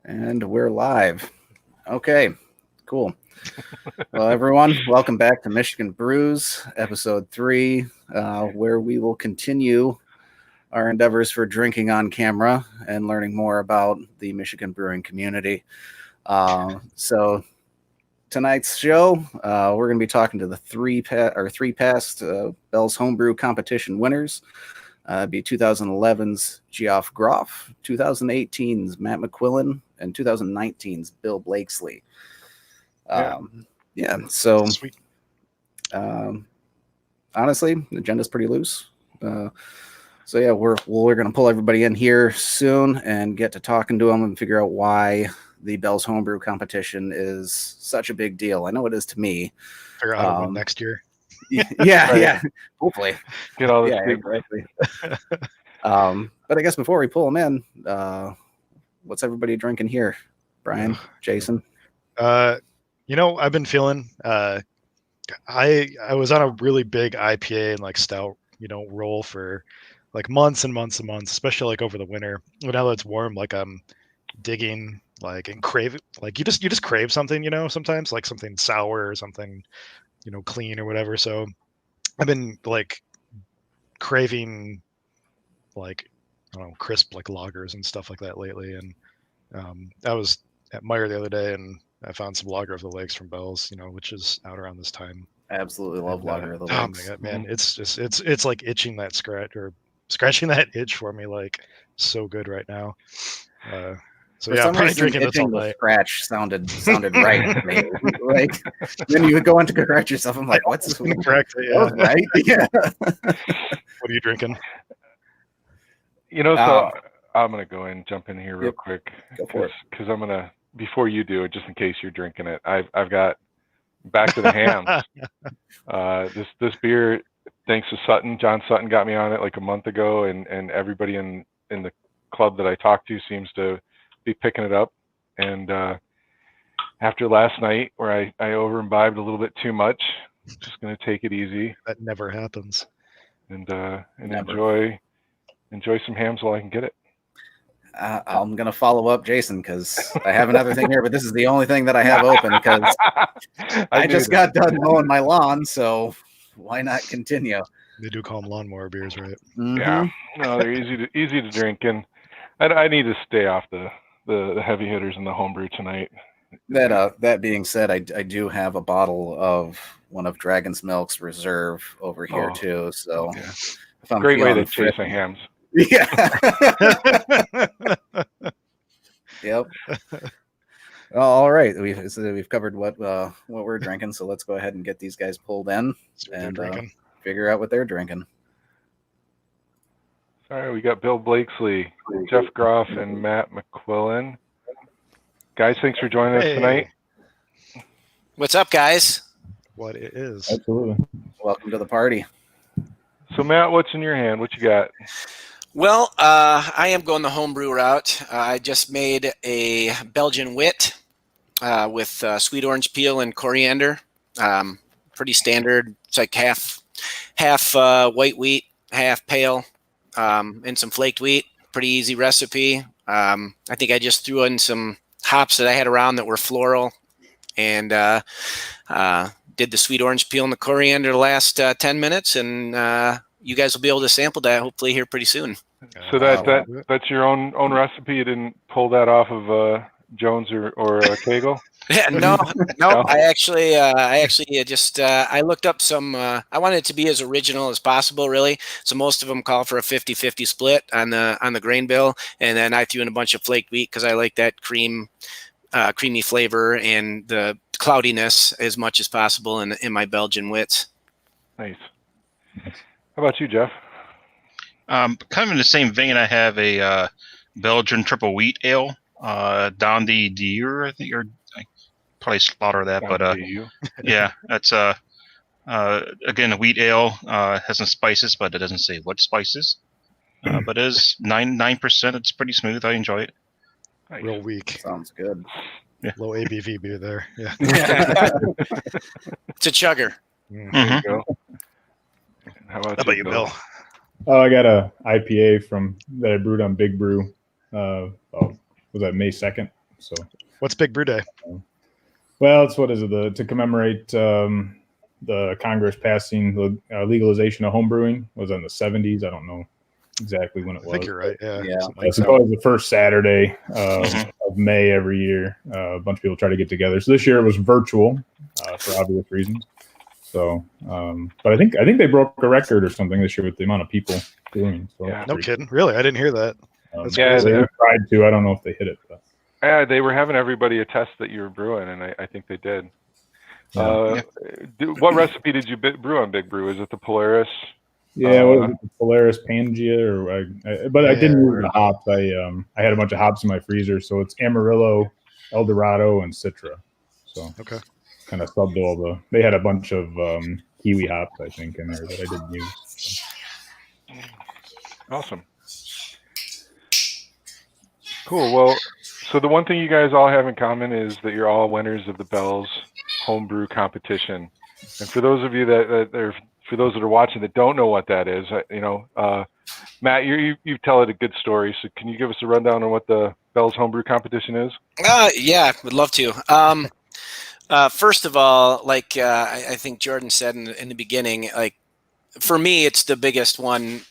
And we're live. Okay, cool. Well, everyone, welcome back to Michigan Brews, episode 3, where we will continue our endeavors for drinking on camera and learning more about the Michigan brewing community. So tonight's show, we're going to be talking to the three past Bell's Homebrew competition winners. It'd be 2011's Geoff Groff, 2018's Matt McQuillan, and 2019's Bill Blakesley. So Sweet. Honestly, the agenda's pretty loose. So yeah, we're going to pull everybody in here soon and get to talking to them and figure out why the Bell's Homebrew competition is such a big deal. I know it is to me. Figure out how to win next year. Yeah. Hopefully. Get all this. Yeah, exactly. But I guess before we pull them in, what's everybody drinking here? Brian, Jason? I've been feeling I was on a really big IPA and like stout, roll for like months and months and months, especially like over the winter. But now that it's warm, like I'm digging like and crave like you just crave something, sometimes like something sour or something, clean or whatever. So I've been like craving like I don't know, crisp like lagers and stuff like that lately. And I was at Meyer the other day and I found some Lager of the Lakes from Bell's, which is out around this time. Absolutely love Lager of the Lakes. Oh my god, man, it's like itching that scratching that itch for me, like so good right now. So for yeah, I'm probably reason, drinking this all the night. Scratch sounded right to me. Like then you would go in to correct yourself. I'm like, what's this? Correct? Yeah. Right? Yeah. What are you drinking? So I'm gonna go and jump in here real quick because I'm gonna, before you do it, just in case you're drinking it, I've got back to the hams. This beer, thanks to John Sutton got me on it like a month ago, and everybody in the club that I talked to seems to be picking it up. And after last night where I over imbibed a little bit too much, just gonna take it easy. That never happens. And enjoy some hams while I can get it. I'm going to follow up, Jason, because I have another thing here, but this is the only thing that I have open because I just got done mowing my lawn, so why not continue? They do call them lawnmower beers, right? Mm-hmm. Yeah, no, they're easy to drink, and I need to stay off the heavy hitters in the homebrew tonight. That being said, I do have a bottle of one of Dragon's Milk's Reserve over here too, so if I'm great way to chase the hams. Yeah. Yep. All right. We've covered what we're drinking, so let's go ahead and get these guys pulled in and figure out what they're drinking. Sorry, we got Bill Blakesley, Geoff Groff, and Matt McQuillan. Guys, thanks for joining us tonight. What's up, guys? What it is. Absolutely. Welcome to the party. So, Matt, what's in your hand? What you got? Well, I am going the homebrew route. I just made a Belgian wit with sweet orange peel and coriander. Pretty standard. It's like half white wheat, half pale, and some flaked wheat. Pretty easy recipe. I think I just threw in some hops that I had around that were floral, and did the sweet orange peel and the coriander the last 10 minutes, and you guys will be able to sample that hopefully here pretty soon. So that's your own recipe. You didn't pull that off of Jones or Kegel? Yeah, no. I actually just I looked up some. I wanted it to be as original as possible, really. So most of them call for a 50-50 split on the grain bill, and then I threw in a bunch of flaked wheat because I like that creamy flavor and the cloudiness as much as possible in my Belgian wits. Nice. How about you, Jeff? Kind of in the same vein, I have a Belgian triple wheat ale, Don de Dier, I think, or I probably slaughter that, but yeah, that's again a wheat ale. Has some spices, but it doesn't say what spices. But it is 9%. It's pretty smooth. I enjoy it. Real weak. Sounds good. Yeah. Low ABV beer there. Yeah. It's a chugger. There you go. How about you, Bill? Oh, I got a IPA that I brewed on Big Brew. Was that May 2nd? So, what's Big Brew Day? Well, it's to commemorate the Congress passing the legalization of homebrewing was in the 70s. I don't know exactly when it was. I think you're right. Yeah. It's always the first Saturday of May every year. A bunch of people try to get together. So this year it was virtual for obvious reasons. So, but I think they broke a record or something this year with the amount of people doing. So no kidding. Really, I didn't hear that. That's crazy. They tried to. I don't know if they hit it. But. Yeah, they were having everybody attest that you were brewing, and I think they did. What recipe did you brew on Big Brew? Is it the Polaris? Yeah, what was it, the Polaris Pangea, but I didn't use the hops. I had a bunch of hops in my freezer, so it's Amarillo, Eldorado, and Citra. So kind of subbed all the. They had a bunch of kiwi hops, I think, in there that I didn't use. So. Awesome. Cool. Well, so the one thing you guys all have in common is that you're all winners of the Bell's Homebrew competition. And for those of you for those that are watching that don't know what that is, Matt, you tell it a good story. So can you give us a rundown on what the Bell's Homebrew competition is? Yeah, would love to. First of all, like I think Jordan said in the beginning, like for me, it's the biggest one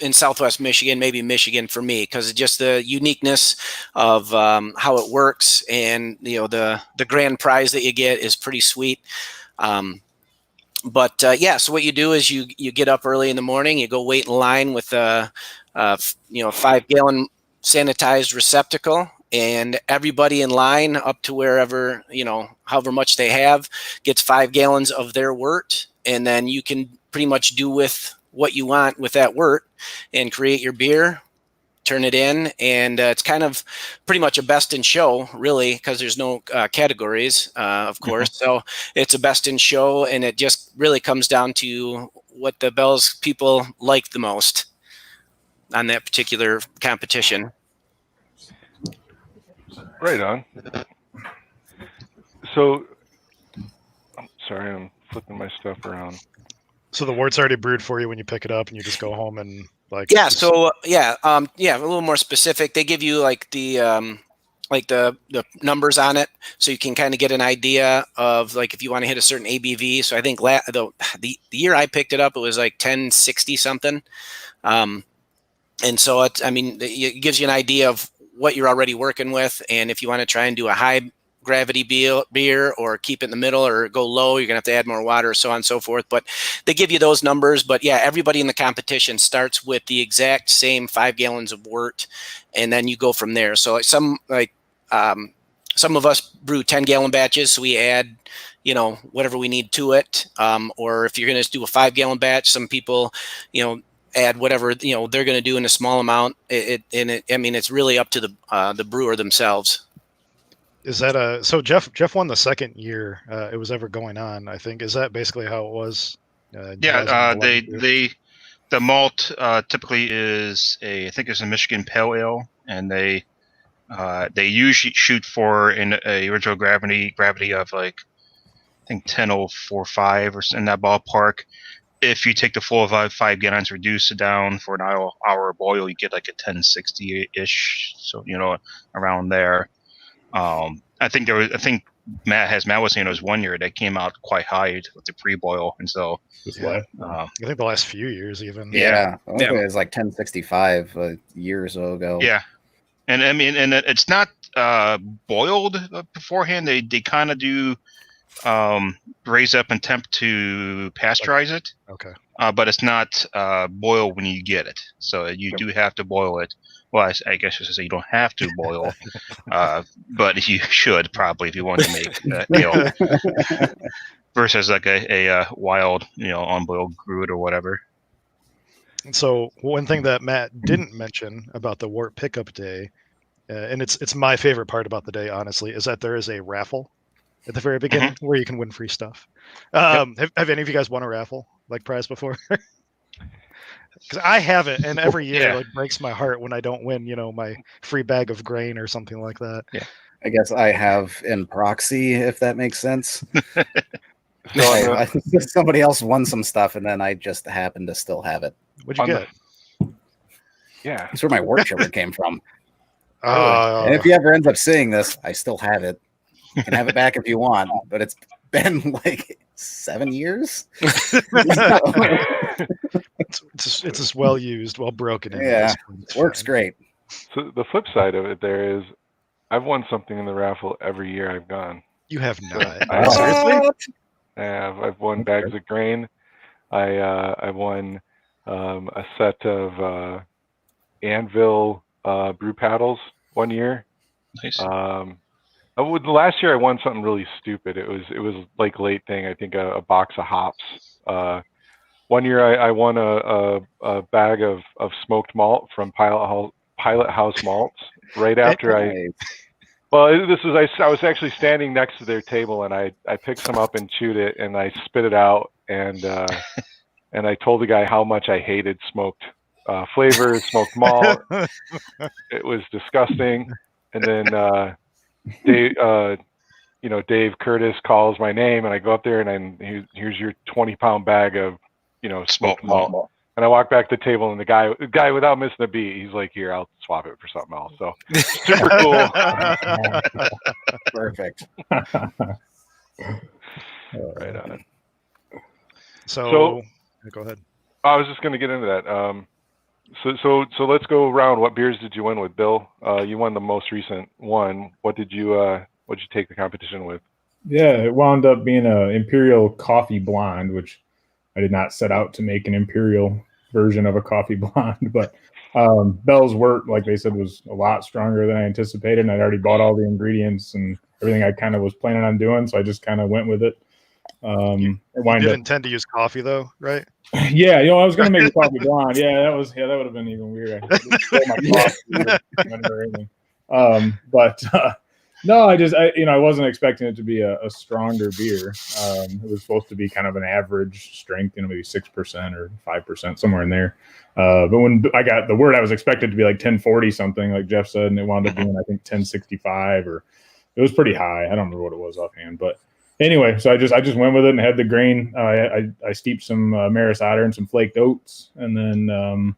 in Southwest Michigan, maybe Michigan for me, because just the uniqueness of how it works, and the grand prize that you get is pretty sweet. So what you do is you get up early in the morning, you go wait in line with a 5-gallon sanitized receptacle, and everybody in line up to wherever, however much they have, gets 5 gallons of their wort, and then you can pretty much do with what you want with that wort and create your beer, turn it in, and it's kind of pretty much a best in show, really, because there's no categories, of course. So it's a best in show, and it just really comes down to what the Bell's people like the most on that particular competition. Right on. So, I'm sorry, I'm flipping my stuff around. So the wort's already brewed for you when you pick it up, and you just go home and a little more specific. They give you like the numbers on it, so you can kind of get an idea of like if you want to hit a certain ABV. So I think the year I picked it up, it was like 1060 something, and so it gives you an idea of what you're already working with, and if you want to try and do a high gravity beer or keep it in the middle or go low, you're gonna have to add more water, so on and so forth. But they give you those numbers. But yeah, everybody in the competition starts with the exact same 5 gallons of wort, and then you go from there. So some of us brew 10-gallon batches, so we add whatever we need to it, or if you're gonna do a 5-gallon batch, some people add whatever they're going to do in a small amount. It's really up to the brewer themselves. Is that so Jeff won the second year it was ever going on, I think. Is that basically how it was? The malt typically is I think it's a Michigan Pale Ale, and they usually shoot for a original gravity of like I think 10.045 or in that ballpark. If you take the full 5 gallons, reduce it down for an hour boil, you get like a 1060-ish. So around there. I think Matt was saying it was 1 year that came out quite high with the pre-boil, and so I think the last few years even. Yeah. I think it was like 1065 a year or so ago. Yeah, and it's not boiled beforehand. They kind of do raise up in temp to pasteurize it. Okay. But it's not boil when you get it, so you do have to boil it. Well, I guess I should say you don't have to boil, but you should probably if you want to make ale versus like a wild, unboiled gruit or whatever. So one thing that Matt didn't mention about the wort pickup day, and it's my favorite part about the day, honestly, is that there is a raffle at the very beginning where you can win free stuff. Have any of you guys won a raffle like prize before? Because I haven't, and every year it breaks my heart when I don't win, my free bag of grain or something like that. Yeah, I guess I have in proxy, if that makes sense. Somebody else won some stuff, and then I just happen to still have it. What'd you get? Yeah, that's where my wort sugar came from. And if he ever ends up seeing this, I still have it. You can have it back if you want, but it's been like 7 years. It's just well used, well broken. Yeah, works great. So the flip side of it there is, I've won something in the raffle every year I've gone. You have not. Seriously? I've won bags of grain. I won a set of Anvil brew paddles one year. Nice. The last year I won something really stupid. It was like late thing. I think a box of hops. One year I won a bag of smoked malt from Pilot House Malts right after I was actually standing next to their table, and I picked some up and chewed it, and I spit it out, and and I told the guy how much I hated smoked flavor, smoked malt. It was disgusting. And then Dave Curtis calls my name, and I go up there, and here's your 20-pound bag of smoked malt. And I walk back to the table, and the guy without missing a beat, he's like, "Here, I'll swap it for something else." So super cool. Perfect. Right on. So go ahead. I was just going to get into that. So let's go around. What beers did you win with, Bill? You won the most recent one. What did you take the competition with? Yeah, it wound up being a Imperial Coffee Blonde, which I did not set out to make an Imperial version of a coffee blonde, but Bell's wort, like they said, was a lot stronger than I anticipated, and I'd already bought all the ingredients and everything I kind of was planning on doing, so I just kind of went with it. You didn't intend to use coffee, though, right? Yeah, I was going to make a coffee blonde. That would have been even weird. No, I wasn't expecting it to be a stronger beer. It was supposed to be kind of an average strength, maybe 6% or 5%, somewhere in there. But when I got the word, I was expected to be like 1040 something, like Jeff said, and it wound up being, I think, 1065, or it was pretty high. I don't remember what it was offhand, but anyway, so I just went with it and had the grain. I steeped some Maris Otter and some flaked oats, and then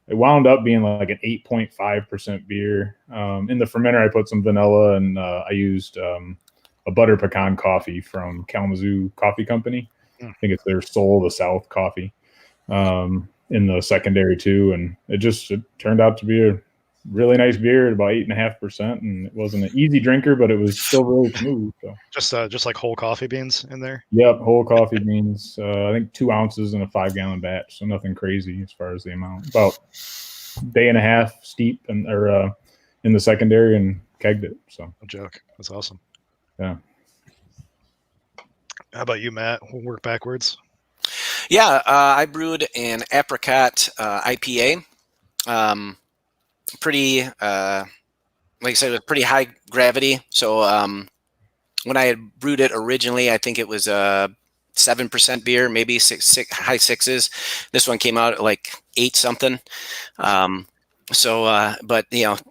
it wound up being like an 8.5% beer. In the fermenter, I put some vanilla, and I used a butter pecan coffee from Kalamazoo Coffee Company. I think it's their Soul of the South coffee in the secondary too, and it turned out to be a really nice beer at about 8.5%, and it wasn't an easy drinker, but it was still really smooth. So just like whole coffee beans in there. Yep, whole coffee beans. I think 2 ounces in a 5-gallon batch, so nothing crazy as far as the amount. About a day and a half steep in the secondary and kegged it. So no joke. That's awesome. Yeah. How about you, Matt? We'll work backwards. Yeah, I brewed an apricot IPA. Pretty, like I said, it was pretty high gravity. So when I had brewed it originally, I think it was a 7% beer, maybe high sixes. This one came out at like 8 something. But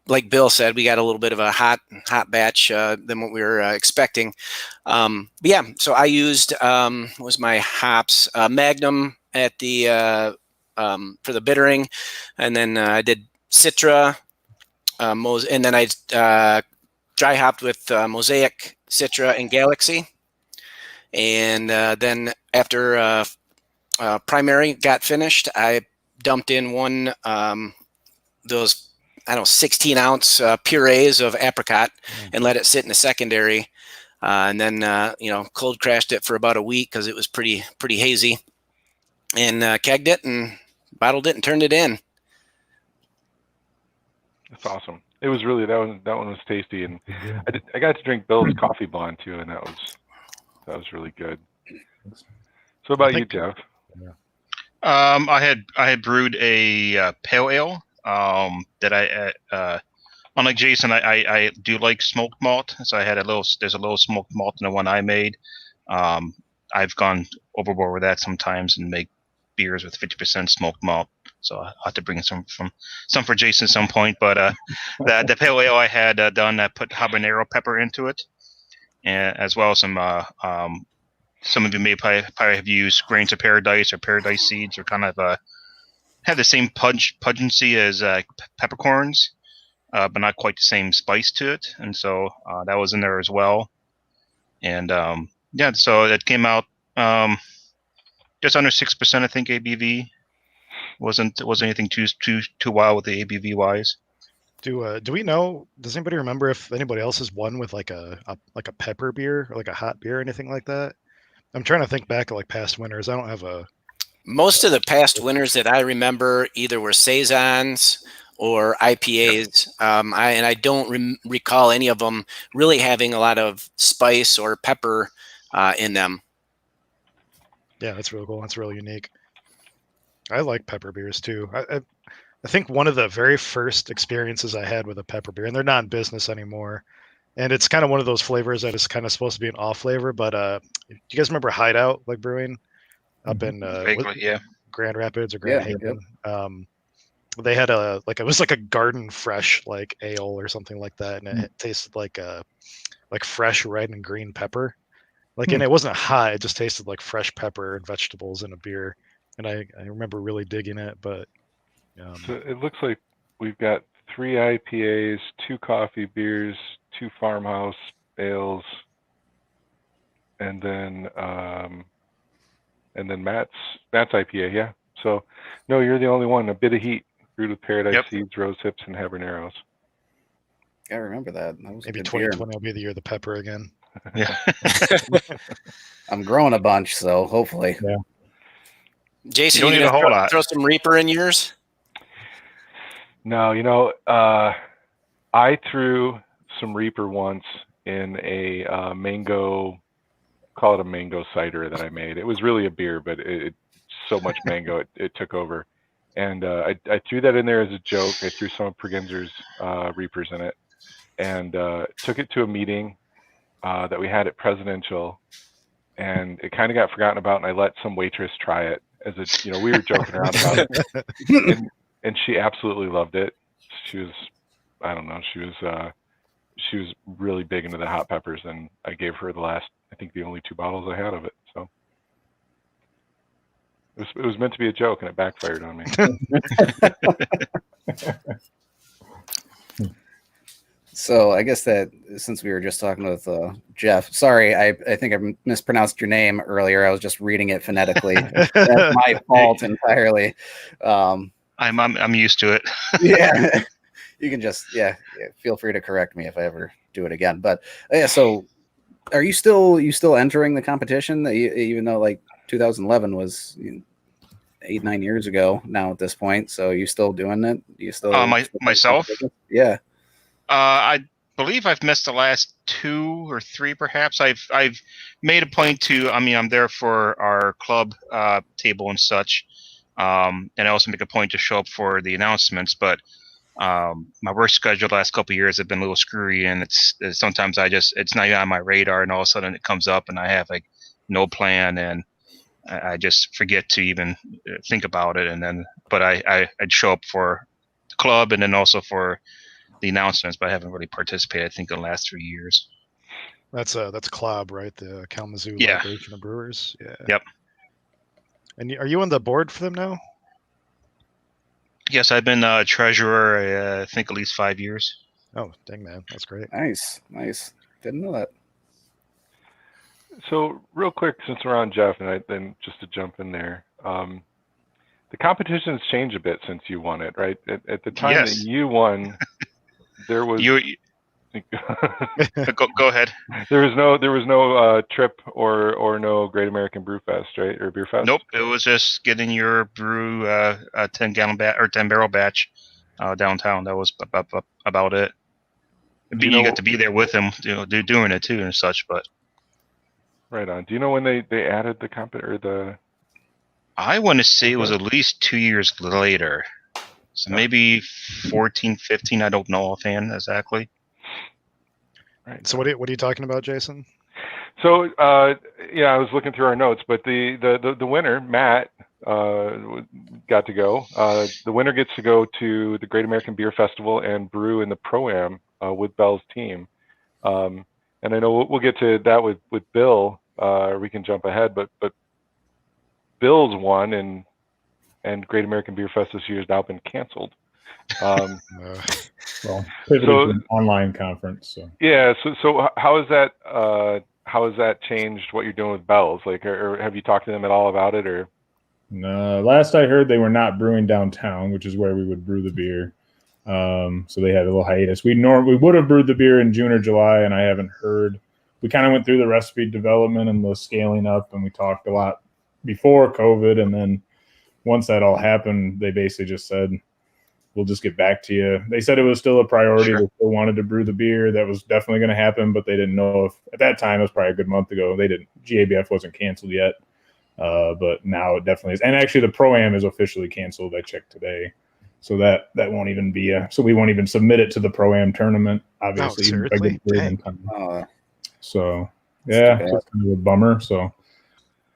like Bill said, we got a little bit of a hot batch than what we were expecting. But yeah, so I used was my hops Magnum at the for the bittering, and then I did Citra, and then I dry hopped with Mosaic, Citra, and Galaxy. And then after primary got finished, I dumped in one those 16-ounce purees of apricot and let it sit in the secondary, and then cold crashed it for about a week because it was pretty hazy, and kegged it and bottled it and turned it in. That's awesome. It was really that one was tasty, and I got to drink Bill's coffee blonde too, and that was really good. So about you, Jeff? I had brewed a pale ale that I unlike Jason, I do like smoked malt, so I had there's a little smoked malt in the one I made. I've gone overboard with that sometimes and make beers with 50% smoked malt. So I'll have to bring some for Jason at some point. But the pale ale I had done, I put habanero pepper into it, and as well as some of you may probably have used grains of paradise or paradise seeds, or kind of have the same pungency as peppercorns. but not quite the same spice to it, and so that was in there as well. And yeah, so it came out just under 6%, I think. ABV wasn't anything too wild with the ABV wise. Do we know? Does anybody remember if anybody else has won with like a pepper beer or like a hot beer or anything like that? I'm trying to think back at like past winners. I don't have a. Most of the past winners that I remember either were saisons or IPAs. I don't recall any of them really having a lot of spice or pepper in them. Yeah, that's really cool. That's really unique. I like pepper beers too. I think one of the very first experiences I had with a pepper beer, and they're not in business anymore, and it's kind of one of those flavors that is kind of supposed to be an off flavor. But do you guys remember Hideout like brewing up in Vaguely, Grand Rapids or Grand Yeah, Haven? They had it was like a garden fresh like ale or something like that, and it tasted like fresh red and green pepper. And it wasn't hot; it just tasted like fresh pepper and vegetables in a beer. And I remember really digging it. But so it looks like we've got 3 IPAs, 2 coffee beers, 2 farmhouse ales, and then Matt's IPA. Yeah. So no, you're the only one. A bit of heat, brewed with paradise seeds, rose hips, and habaneros. I remember that. That was maybe a good 2020 beer. will be the year of the pepper again. Yeah. I'm growing a bunch, so hopefully. Yeah. Jason, You don't you need a whole gonna lot. throw some Reaper in yours? No, I threw some Reaper once in a mango, call it a mango cider that I made. It was really a beer, but it so much mango it took over. And I threw that in there as a joke. I threw some of Pregenzer's Reapers in it, and took it to a meeting that we had at Presidential, and it kind of got forgotten about. And I let some waitress try it as we were joking around about it, and she absolutely loved it. She was, I don't know, she was really big into the hot peppers, and I gave her the only 2 bottles I had of it. So it was meant to be a joke, and it backfired on me. So I guess that since we were just talking with Jeff, sorry, I think I mispronounced your name earlier. I was just reading it phonetically. That's my fault entirely. I'm used to it. Yeah, you can just feel free to correct me if I ever do it again. But yeah, so are you still entering the competition? Even though like 2011 was 8-9 years ago now at this point, so you still doing it? You still myself? Yeah. I believe I've missed the last 2 or 3, perhaps. I've made a point to. I mean, I'm there for our club table and such, and I also make a point to show up for the announcements. But my work schedule the last couple of years have been a little screwy, and it's sometimes it's not even on my radar, and all of a sudden it comes up, and I have like no plan, and I just forget to even think about it. And then, but I'd show up for the club, and then also for the announcements, but I haven't really participated, I think, in the last 3 years. That's CLOB, right? The Kalamazoo Liberation of Brewers. Yeah. Yep. And are you on the board for them now? Yes, I've been treasurer, I think, at least 5 years. Oh, dang, man. That's great. Nice. Didn't know that. So real quick, since we're on Jeff, and then just to jump in there, the competition's changed a bit since you won it, right? At the time that you won, there was go ahead. There was no trip or no Great American Brew Fest, right? Or Beer Fest? Nope. It was just getting your brew a 10-gallon or 10-barrel batch downtown. That was about it. You got to be there with them, doing it too and such. But right on. Do you know when they added the or the? I want to say it was at least 2 years later. So maybe 14, 15. I don't know offhand exactly. Right. So what are you talking about, Jason? So I was looking through our notes, but the winner, Matt, got to go. The winner gets to go to the Great American Beer Festival and brew in the Pro-Am with Bell's team. And I know we'll get to that with Bill. We can jump ahead, but Bill's won, and Great American Beer Fest this year has now been canceled. Well, pivoted to an online conference. So yeah. So how is that? How has that changed what you're doing with Bell's? Like, or have you talked to them at all about it? Or last I heard, they were not brewing downtown, which is where we would brew the beer. So they had a little hiatus. We would have brewed the beer in June or July, and I haven't heard. We kind of went through the recipe development and the scaling up, and we talked a lot before COVID, and then once that all happened, they basically just said, we'll just get back to you. They said it was still a priority. Sure. They still wanted to brew the beer. That was definitely going to happen, but they didn't know if at that time, it was probably a good month ago. GABF wasn't canceled yet. But now it definitely is. And actually the Pro-Am is officially canceled. I checked today. So that won't even be so we won't even submit it to the Pro-Am tournament, obviously. Seriously? So yeah, it's kind of a bummer. So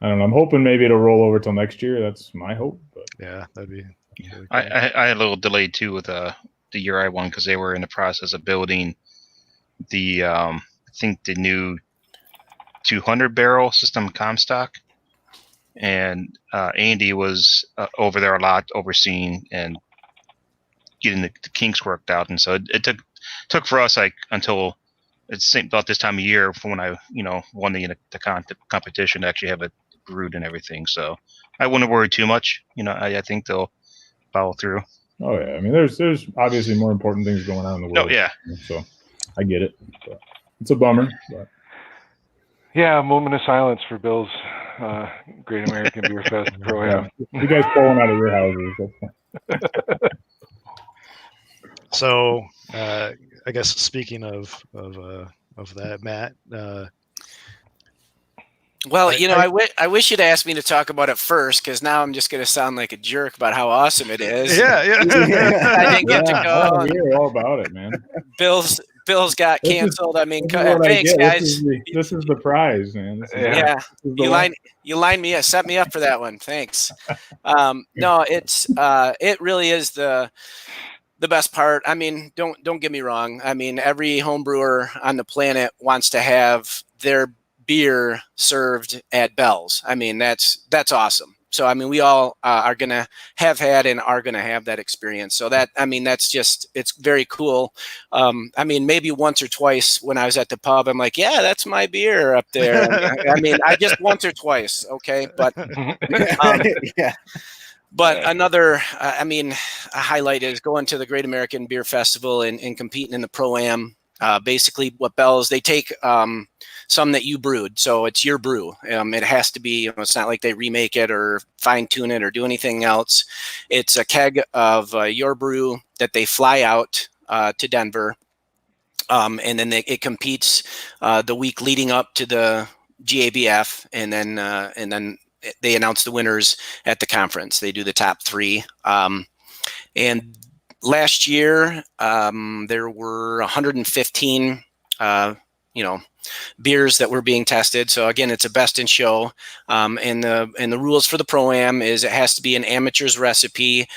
I don't know. I'm hoping maybe it'll roll over till next year. That's my hope. But yeah, that'd be really cool. I had a little delay too with the year I won because they were in the process of building the I think the new 200 barrel system Comstock, and Andy was over there a lot overseeing and getting the kinks worked out, and so it took for us like until it's about this time of year from when I won the competition to actually have it brewed and everything. So I wouldn't worry too much. I think they'll follow through. Oh yeah, I mean there's obviously more important things going on in the world. Oh yeah, so I get it. But it's a bummer. But. Yeah, a moment of silence for Bill's Great American Beer Fest Pro-Am. You guys pulling out of your houses. So I guess speaking of that, Matt. Well, I wish you'd asked me to talk about it first, because now I'm just going to sound like a jerk about how awesome it is. Yeah. I didn't get to go. We're all about it, man. Bill's got canceled. Thanks, guys. This is the prize, man. You lined me up, set me up for that one. Thanks. No, it really is the best part. I mean, don't get me wrong. I mean, every home brewer on the planet wants to have their beer served at Bell's. I mean, that's awesome. So, I mean, we all are going to have had and are going to have that experience. So it's very cool. I mean, maybe once or twice when I was at the pub, I'm like, yeah, that's my beer up there. I mean, I just once or twice. Okay. But, yeah. But another, a highlight is going to the Great American Beer Festival and competing in the Pro-Am. Basically what Bell's, they take some that you brewed, so it's your brew. It has to be, it's not like they remake it or fine tune it or do anything else. It's a keg of your brew that they fly out to Denver, and then it competes the week leading up to the GABF, and then they announce the winners at the conference. They do the top three, and last year there were 115 beers that were being tested. So again, it's a best in show. And the rules for the Pro-Am is it has to be an amateur's recipe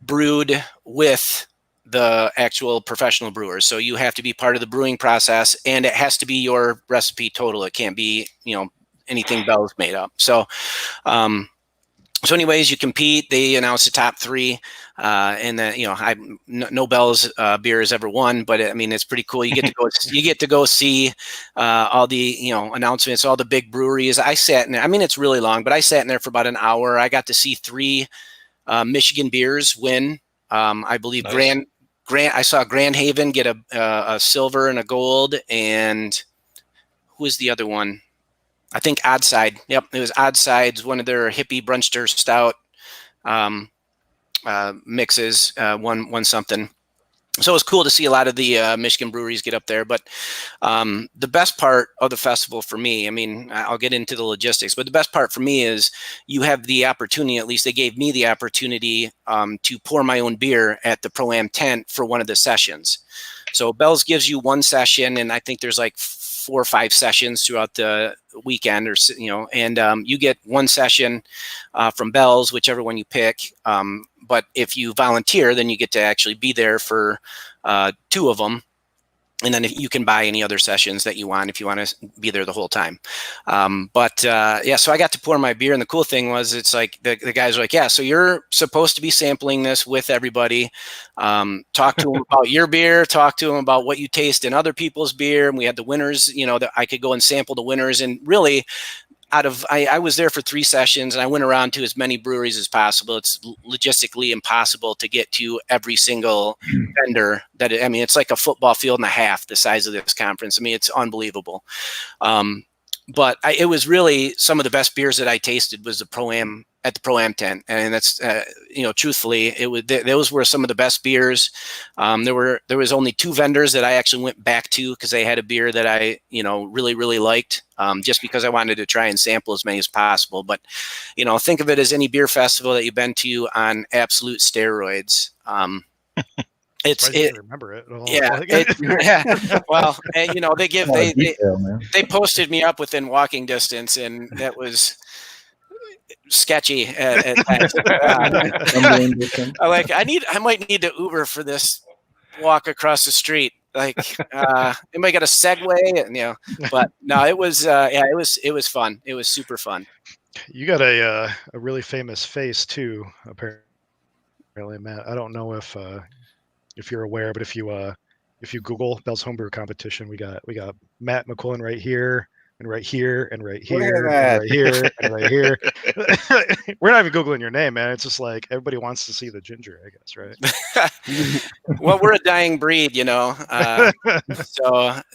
brewed with the actual professional brewers. So you have to be part of the brewing process, and it has to be your recipe total. It can't be, anything Bell's made up. So anyways, you compete. They announce the top three, and then no Bell's beer has ever won, but it's pretty cool. You get to go. You get to go see all the announcements, all the big breweries. I sat in there. It's really long, but I sat in there for about an hour. I got to see 3 Michigan beers win. I believe nice. I saw Grand Haven get a silver and a gold, and who was the other one? I think Oddside. Yep, it was Oddside's, one of their hippie Brunster stout mixes, won something. So it was cool to see a lot of the Michigan breweries get up there. But the best part of the festival for me, I'll get into the logistics, but the best part for me is you have the opportunity, at least they gave me the opportunity to pour my own beer at the Pro-Am tent for one of the sessions. So Bell's gives you one session, and I think there's like 4 or 5 sessions throughout the weekend, and you get one session from Bell's, whichever one you pick. But if you volunteer, then you get to actually be there for 2 of them. And then if you can buy any other sessions that you want if you want to be there the whole time. So I got to pour my beer, and the cool thing was it's like the guys were like, yeah, so you're supposed to be sampling this with everybody. Talk to them about your beer, talk to them about what you taste in other people's beer. And we had the winners, that I could go and sample the winners. And really, I was there for 3 sessions, and I went around to as many breweries as possible. It's logistically impossible to get to every single vendor it's like a football field and a half the size of this conference. I mean, it's unbelievable. But it was really some of the best beers that I tasted was the Pro-Am at the Pro-Am tent. And that's, truthfully, those were some of the best beers. There was only 2 vendors that I actually went back to because they had a beer that I, really, really liked, just because I wanted to try and sample as many as possible. But, think of it as any beer festival that you've been to on absolute steroids. I remember it at all. Yeah. Well, they posted me up within walking distance, and that was sketchy. I might need to Uber for this walk across the street. Like, anybody got a Segway? But no, it was it was fun. It was super fun. You got a really famous face too, apparently, Matt. I don't know if you're aware, but if you Google Bell's Homebrew competition, we got Matt McQuillan right here and right here and right here and right here and right here. We're not even Googling your name, man. It's just like everybody wants to see the ginger, I guess, right? Well, we're a dying breed, So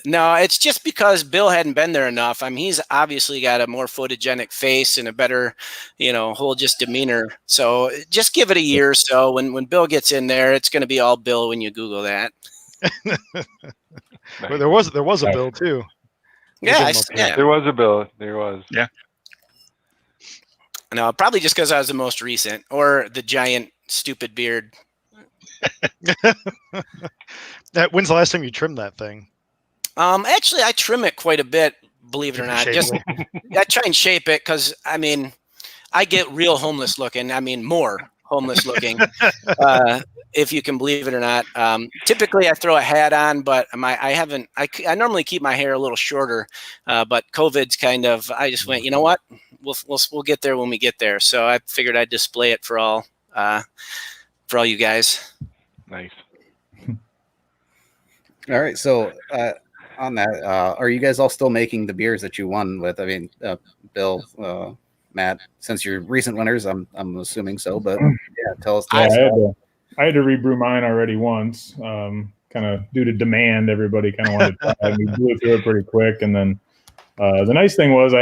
no, it's just because Bill hadn't been there enough. I mean, he's obviously got a more photogenic face and a better, whole just demeanor. So just give it a year or so. When Bill gets in there, it's going to be all Bill when you Google that. Well, there was a Bill too. Yeah, there was a Bill. There was. Yeah. No, probably just because I was the most recent, or the giant stupid beard. When's the last time you trimmed that thing? Actually, I trim it quite a bit, believe it or not. I try and shape it because I get real homeless looking. I mean, more homeless looking, if you can believe it or not. Typically, I throw a hat on, but I normally keep my hair a little shorter, but COVID's I just went, you know what? We'll get there when we get there. So I figured I'd display it for all you guys. Nice. All right. So on that, are you guys all still making the beers that you won with? I mean, Bill, Matt, since you're recent winners, I'm assuming so. But yeah, tell us. Yeah, I had to rebrew mine already once, kind of due to demand. Everybody kind of wanted to try it. We blew through it pretty quick, and then the nice thing was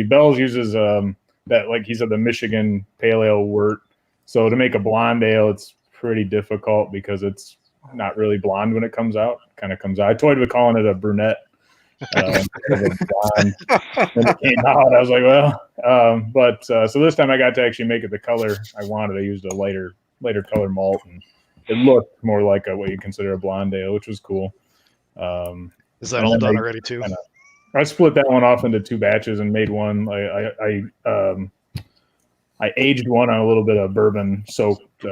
Bell's uses that, like he said, the Michigan Pale Ale wort. So to make a blonde ale, it's pretty difficult because it's not really blonde when it comes out. It kind of comes out. I toyed with calling it a brunette. Blonde. When it came out, I was like, well, so this time I got to actually make it the color I wanted. I used a lighter color malt, and it looked more like what you consider a blonde ale, which was cool. Is that all done already too? I split that one off into 2 batches and made one. I aged one on a little bit of bourbon soaked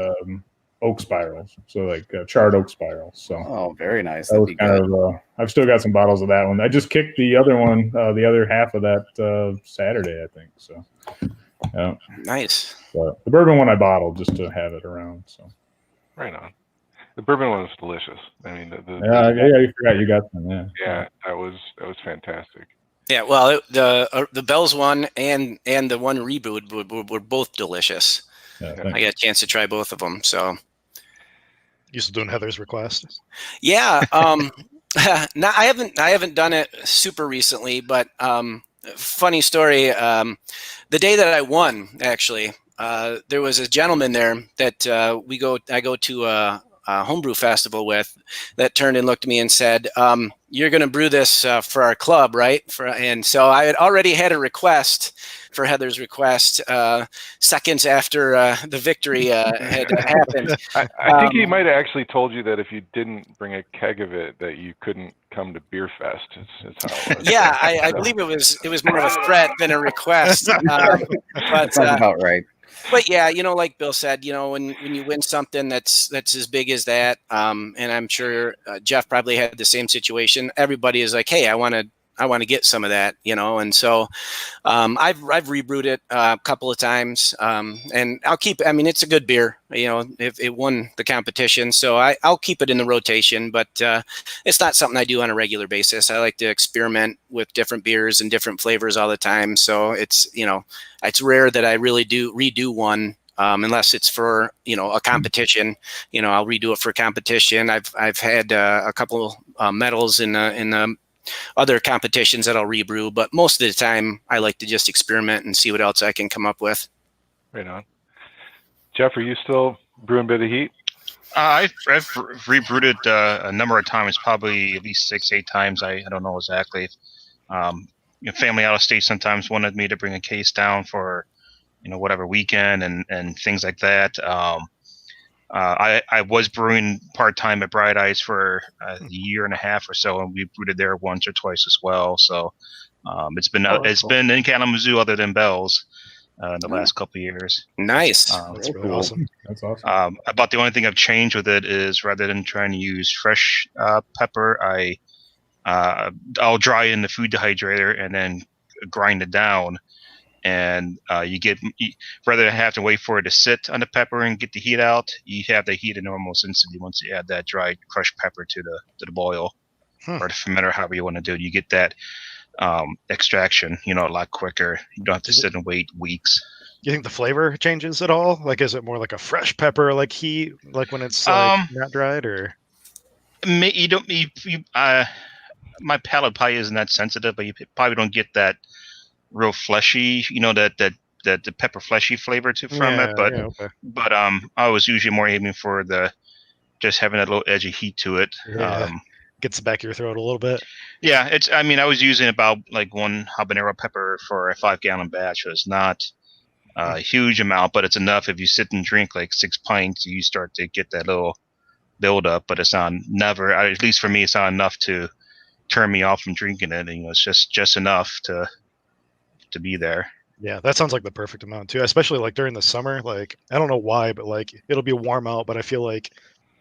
oak spirals, so like charred oak spirals. So very nice. That was kind of. I've still got some bottles of that one. I just kicked the other one, the other half of that Saturday, I think. So, yeah. Nice. The bourbon one I bottled just to have it around. So, right on. The bourbon one was delicious. I mean, you forgot you got some. Yeah, that was fantastic. Yeah, well, the Bell's one and the one rebrewed were both delicious. Yeah, I got a chance to try both of them. So, you still doing Heather's request? Yeah, no, I haven't done it super recently, but funny story. The day that I won, actually, there was a gentleman there that I go to a homebrew festival with, that turned and looked at me and said, "You're going to brew this for our club, right?" And so I had already had a request for Heather's request seconds after the victory had happened. I think he might have actually told you that if you didn't bring a keg of it, that you couldn't come to Beer Fest. It's how it was. Yeah, I believe it was more of a threat than a request. Sounds about right. But yeah, like Bill said, when you win something that's as big as that, and I'm sure Jeff probably had the same situation. Everybody is like, hey, I want to get some of that, and so I've rebrewed it a couple of times, and I'll keep. I mean, it's a good beer. If it won the competition, so I'll keep it in the rotation. But it's not something I do on a regular basis. I like to experiment with different beers and different flavors all the time. So it's it's rare that I really do redo one. Unless it's for a competition, I'll redo it for a competition. I've had a couple medals in the other competitions that I'll rebrew, but most of the time I like to just experiment and see what else I can come up with. Right on. Jeff, are you still brewing Bit of Heat? I've rebrewed it a number of times, probably at least 6-8 times. I don't know exactly. Family out of state sometimes wanted me to bring a case down for whatever weekend and things like that. I was brewing part-time at Bright Eyes for a year and a half or so, and we brewed there once or twice as well. So it's been cool. been in Kalamazoo other than Bell's in the last couple of years. Nice. That's really cool. awesome. That's awesome. About the only thing I've changed with it is rather than trying to use fresh pepper, I'll dry in the food dehydrator and then grind it down. And rather than have to wait for it to sit on the pepper and get the heat out, you have the heat in almost instantly once you add that dried crushed pepper to the boil or the fermenter, however you want to do it. You get that extraction, a lot quicker. You don't have to sit and wait weeks. You think the flavor changes at all? Like, is it more like a fresh pepper, like heat, like when it's like not dried, or? You don't. My palate probably isn't that sensitive, but you probably don't get that real fleshy, that the pepper fleshy flavor from it. But okay. but I was usually more aiming for just having that little edgy heat to it. Yeah. Gets the back of your throat a little bit. Yeah, I was using about like one habanero pepper for a 5-gallon batch. So it's not a huge amount, but it's enough. If you sit and drink like 6 pints, you start to get that little build up. But it's not never, at least for me, it's not enough to turn me off from drinking it. And, it's just enough to be there. Yeah, that sounds like the perfect amount too, especially like during the summer. Like, I don't know why, but like it'll be warm out, but I feel like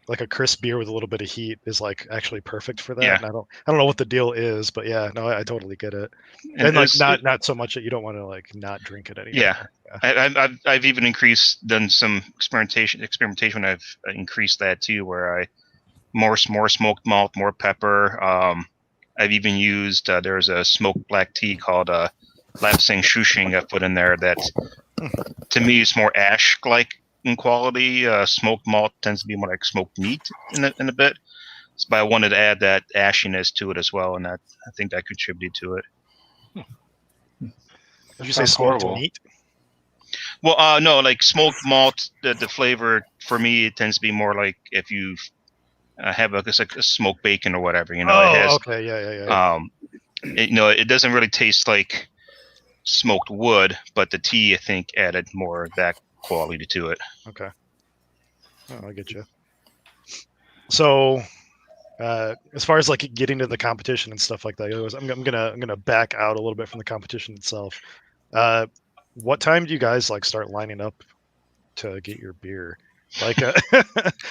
a crisp beer with a little bit of heat is like actually perfect for that. Yeah. And I don't know what the deal is, but yeah, no, I totally get it. And like not so much that you don't want to like not drink it anymore. Yeah. I've even done some experimentation when I've increased that too, where I more smoked malt, more pepper. I've even used there's a smoked black tea called Lapsang Shushing I've put in there that to me is more ash like in quality. Smoked malt tends to be more like smoked meat in a bit. But I wanted to add that ashiness to it as well, and I think that contributed to it. Did you say smoked meat? Well, no, like smoked malt, the flavor for me it tends to be more like if you have it's like a smoked bacon or whatever. It has, okay, yeah. It doesn't really taste like smoked wood, but the tea I think added more of that quality to it. Okay. Oh, I get you. So, as far as like getting to the competition and stuff like that goes, I'm gonna back out a little bit from the competition itself. What time do you guys like start lining up to get your beer? Like,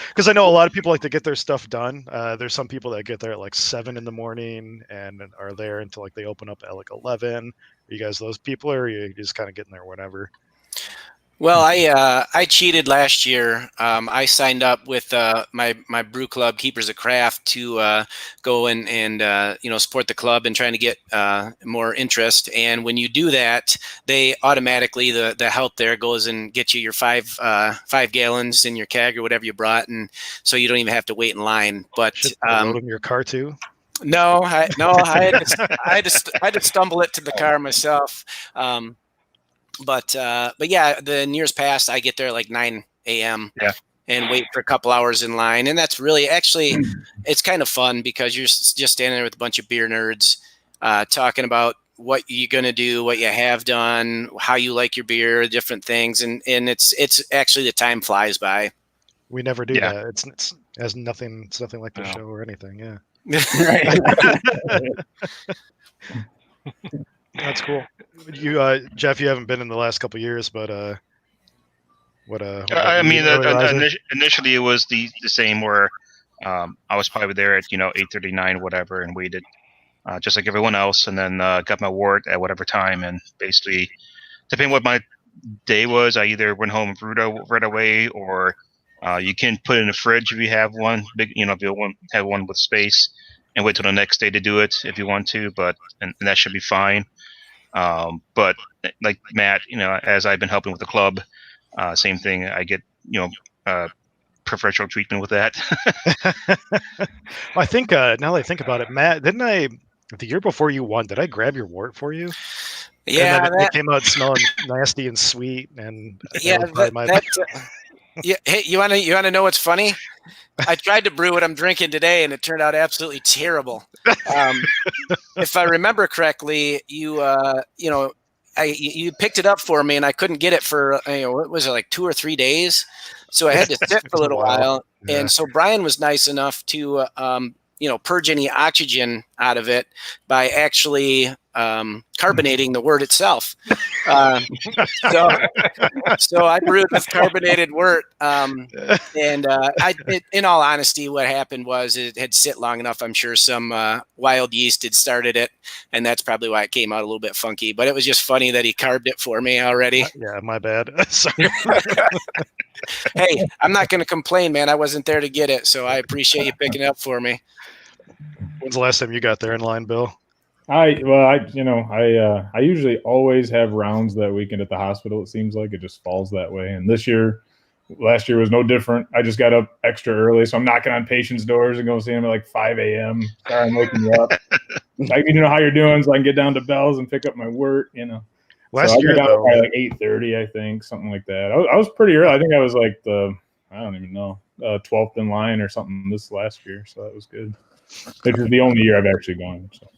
because I know a lot of people like to get their stuff done. There's some people that get there at like 7 in the morning and are there until like they open up at like 11. Are you guys those people, or are you just kind of getting there whenever? Well, I cheated last year. I signed up with my brew club, Keepers of Craft, to go and support the club and trying to get more interest. And when you do that, they automatically the help there goes and get you your 5 gallons in your keg or whatever you brought, and so you don't even have to wait in line. But load in your car too. No, I had to stumble it to the car myself. But yeah, the nearest past, I get there like 9 a.m. and wait for a couple hours in line. And that's really actually, it's kind of fun because you're just standing there with a bunch of beer nerds talking about what you're going to do, what you have done, how you like your beer, different things. And it's actually, the time flies by. We never do that. It's nothing like the show or anything. Yeah. That's cool. You Jeff, you haven't been in the last couple of years, but I mean, initially it was the same where I was probably there at 8:39 whatever and waited just like everyone else, and then got my wort at whatever time, and basically depending what my day was, I either went home and brewed right away, or you can put it in the fridge if you have one big, if you have one with space, and wait till the next day to do it if you want to, and that should be fine. But like Matt, as I've been helping with the club, same thing. I get preferential treatment with that. I think now that I think about it, Matt, didn't I the year before you won? Did I grab your wort for you? Yeah, and then it came out smelling nasty and sweet, and yeah, yeah. Hey, you wanna know what's funny? I tried to brew what I'm drinking today, and it turned out absolutely terrible. If I remember correctly, you picked it up for me, and I couldn't get it for what was it, like 2 or 3 days, so I had to sit for a little while. Yeah. And so Brian was nice enough to purge any oxygen out of it by actually carbonating the wort itself. So I brewed with carbonated wort. In all honesty, what happened was it had sit long enough. I'm sure some wild yeast had started it, and that's probably why it came out a little bit funky. But it was just funny that he carved it for me already. Yeah, my bad. Sorry. Hey, I'm not going to complain, man. I wasn't there to get it, so I appreciate you picking it up for me. When's the last time you got there in line, Bill? I usually always have rounds that weekend at the hospital. It seems like it just falls that way. And last year was no different. I just got up extra early, so I'm knocking on patients' doors and going to see them at like 5 a.m. Sorry, I'm waking you up. I need to know how you're doing, so I can get down to Bell's and pick up my wort. Last year, I got up by like 8:30, I think, something like that. I was pretty early. I think I was like I don't even know, 12th in line or something this last year, so that was good. This is the only year I've actually gone. So.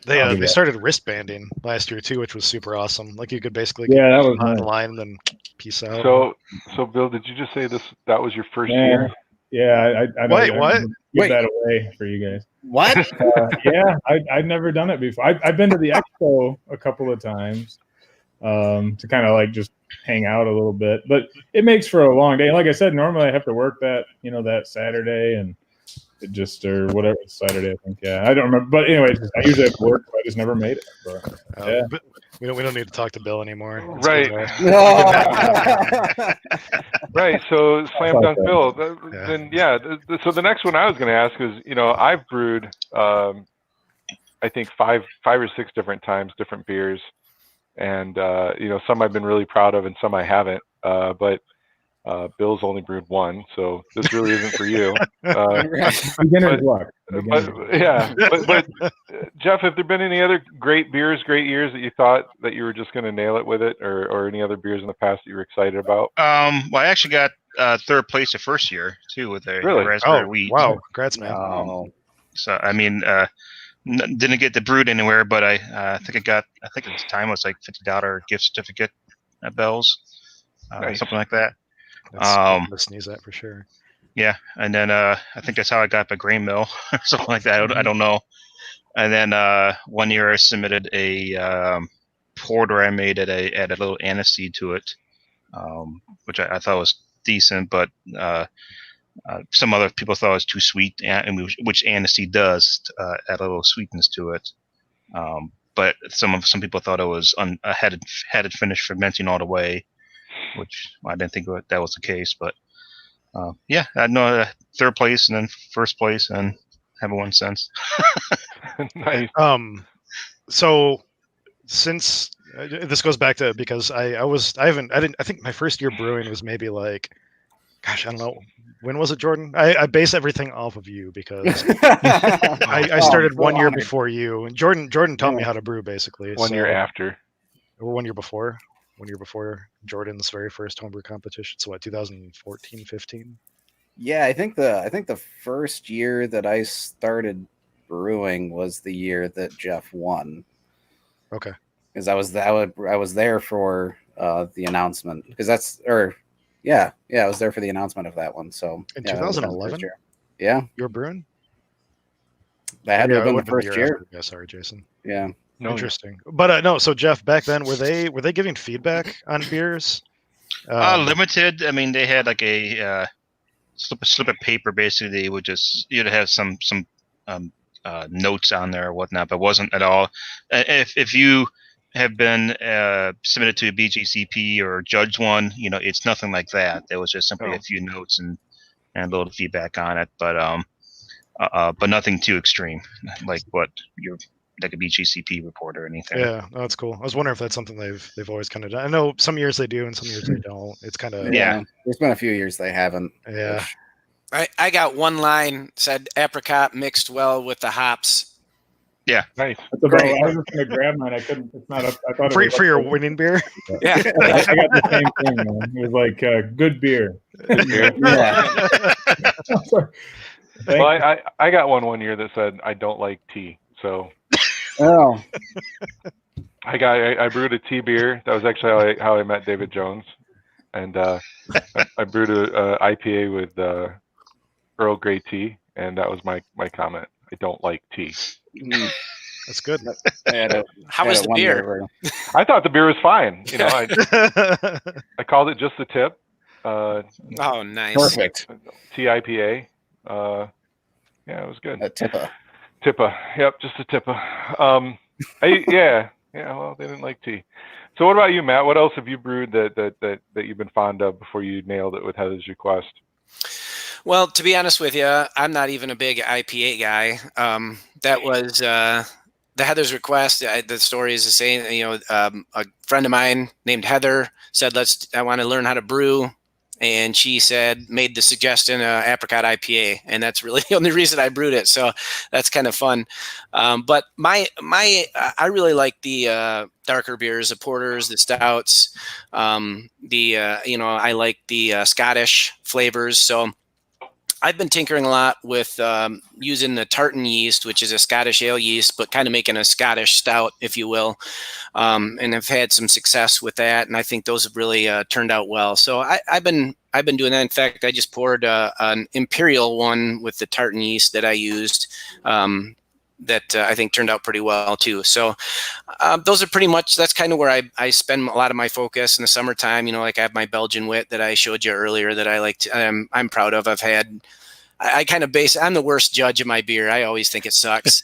They started wristbanding last year too, which was super awesome. Like you could basically that was on nice. the line and then peace out. So Bill, did you just say that was your first year? Yeah, I wait, what? Give that away for you guys. What? Yeah, I'd never done it before. I've been to the expo a couple of times to kind of like just hang out a little bit, but it makes for a long day. Like I said, normally I have to work that Saturday, and it just or whatever Saturday, I think. Yeah, I don't remember. But anyway, I usually have to work, so I just never made it. But, yeah. But we don't need to talk to Bill anymore. Right. Right. So slam dunk Bill. Then so the next one I was going to ask is, I've brewed I think five or six different times, different beers, and some I've been really proud of and some I haven't. But Bill's only brewed one, so this really isn't for you. Beginner's luck. But Jeff, have there been any other great years that you thought that you were just going to nail it with it, or any other beers in the past that you were excited about? Well, I actually got third place the first year too with a raspberry wheat. Wow, congrats, man! So I mean, didn't get the brewed anywhere, but I think at the time it was like $50 gift certificate at Bell's, something like that. I'm gonna sneeze at for sure. Yeah, and then I think that's how I got the grain mill or something like that. I don't know. And then 1 year I submitted a porter I made at a little aniseed to it, which I thought was decent, but some other people thought it was too sweet, which aniseed does, add a little sweetness to it. But some people thought it was had it finished fermenting all the way, which I didn't think that was the case. But I know third place and then first place, and haven't won since. Nice. So since this goes back to because I think my first year brewing was maybe like, gosh, I don't know. When was it, Jordan? I base everything off of you because I started 1 year before you, and Jordan taught me how to brew basically. 1 year after. Or 1 year before. 1 year before Jordan's very first homebrew competition. So what, 2014, 15? Yeah, I think the first year that I started brewing was the year that Jeff won. Okay. Because I was there for the announcement. Because I was there for the announcement of that one. So in 2011, yeah, you were brewing. That had to have been the first year. Yeah, sorry, Jason. Yeah. No, interesting. But no, so Jeff, back then were they giving feedback on beers? Limited. I mean, they had like a slip of paper. Basically, they would you'd have some notes on there or whatnot, but wasn't at all. If you have been submitted to a BJCP or judged one, it's nothing like that. There was just simply a few notes and a little feedback on it, but nothing too extreme, like what you're like a BJCP report or anything. Yeah, that's cool. I was wondering if that's something they've always kind of done. I know some years they do and some years they don't. It's kind of There's been a few years they haven't. Yeah. I got one line said apricot mixed well with the hops. Yeah, nice. That's about, I was just gonna grab mine. I couldn't. It's not. I thought for your winning beer. Yeah, I got the same thing, man. It was like good beer. Good beer. Yeah. Well, I got one year that said I don't like tea, so Oh, I brewed a tea beer. That was actually how I met David Jones, and I brewed a IPA with Earl Grey tea, and that was my comment. I don't like tea. That's good. How was the beer? I thought the beer was fine. I called it just the tip. Oh, nice. perfect. Tea IPA. Yeah, it was good. A tippa. Tippa. Yep, just a tippa. Yeah. Well, they didn't like tea. So, what about you, Matt? What else have you brewed that you've been fond of before you nailed it with Heather's request? Well, to be honest with you, I'm not even a big IPA guy. That was the Heather's request. The story is the same. A friend of mine named Heather said, I want to learn how to brew. And she made the suggestion, apricot IPA. And that's really the only reason I brewed it. So that's kind of fun. But I really like the darker beers, the porters, the stouts, I like the Scottish flavors. So I've been tinkering a lot with using the tartan yeast, which is a Scottish ale yeast, but kind of making a Scottish stout, if you will. And I've had some success with that, and I think those have really turned out well. So I've been doing that. In fact, I just poured an imperial one with the tartan yeast that I used. That I think turned out pretty well too. So those are pretty much, that's kind of where I spend a lot of my focus in the summertime. Like I have my Belgian wit that I showed you earlier that I like. I'm proud of. I kind of I'm the worst judge of my beer. I always think it sucks.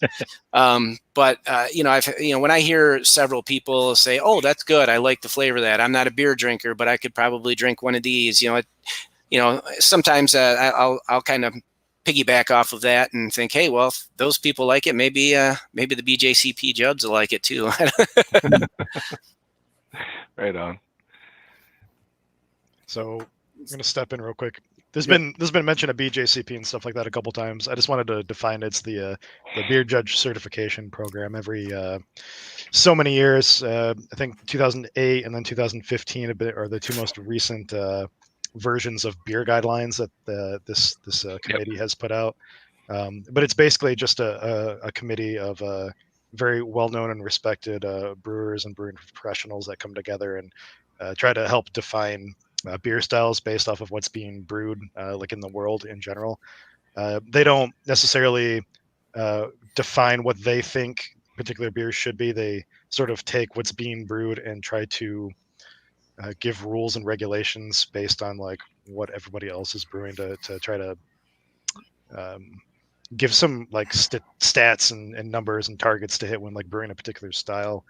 But when I hear several people say, "Oh, that's good. I like the flavor of that." I'm not a beer drinker, but I could probably drink one of these. Sometimes I'll kind of piggyback off of that and think, hey, well, if those people like it, maybe the BJCP judges will like it too. Right on. So I'm going to step in real quick. There's been mention of BJCP and stuff like that a couple times. I just wanted to define it's the beer judge certification program. Every so many years, I think 2008 and then 2015 are the two most recent versions of beer guidelines that this committee has put out. But it's basically just a committee of very well-known and respected brewers and brewing professionals that come together and try to help define beer styles based off of what's being brewed like in the world in general. They don't necessarily define what they think particular beers should be. They sort of take what's being brewed and try to give rules and regulations based on like what everybody else is brewing to try to give some like stats and numbers and targets to hit when like brewing a particular style,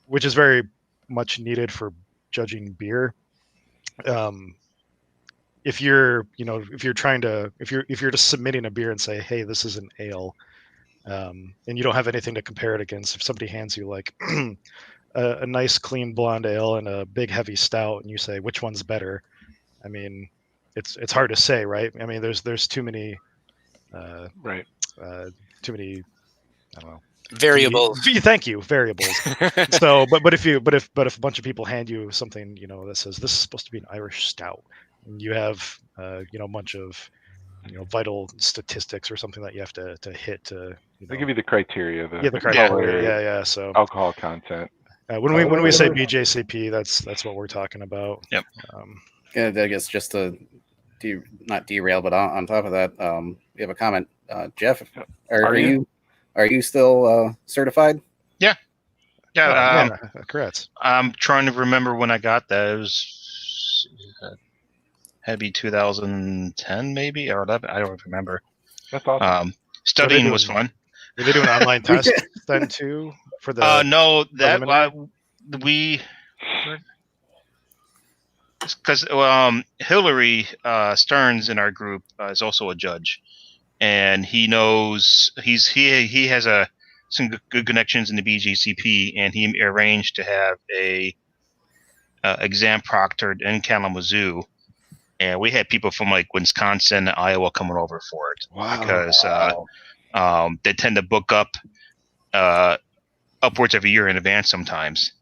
which is very much needed for judging beer. If you're just submitting a beer and say, hey, this is an ale, and you don't have anything to compare it against, if somebody hands you like a nice clean blonde ale and a big heavy stout and you say which one's better, I mean it's hard to say, right? I mean there's too many too many, I don't know, variables. Thank you, variables. So but if a bunch of people hand you something that says this is supposed to be an Irish stout and you have a bunch of vital statistics or something that you have to hit to They give you the criteria. The criteria. Yeah. So alcohol content. When we say BJCP, that's what we're talking about. Yep. I guess just to not derail, but on top of that, we have a comment. Jeff, are you still certified? Yeah. Yeah. Congrats. I'm trying to remember when I got that. It was had to be 2010 maybe or 11. I don't remember. That's awesome. Studying was fun. Were they doing online tests then too for the? No, that we. Because Hillary Stearns in our group is also a judge, and he knows he has some good connections in the BGCP, and he arranged to have a exam proctored in Kalamazoo, and we had people from like Wisconsin, and Iowa coming over for it. Wow. Because they tend to book up upwards of a year in advance sometimes,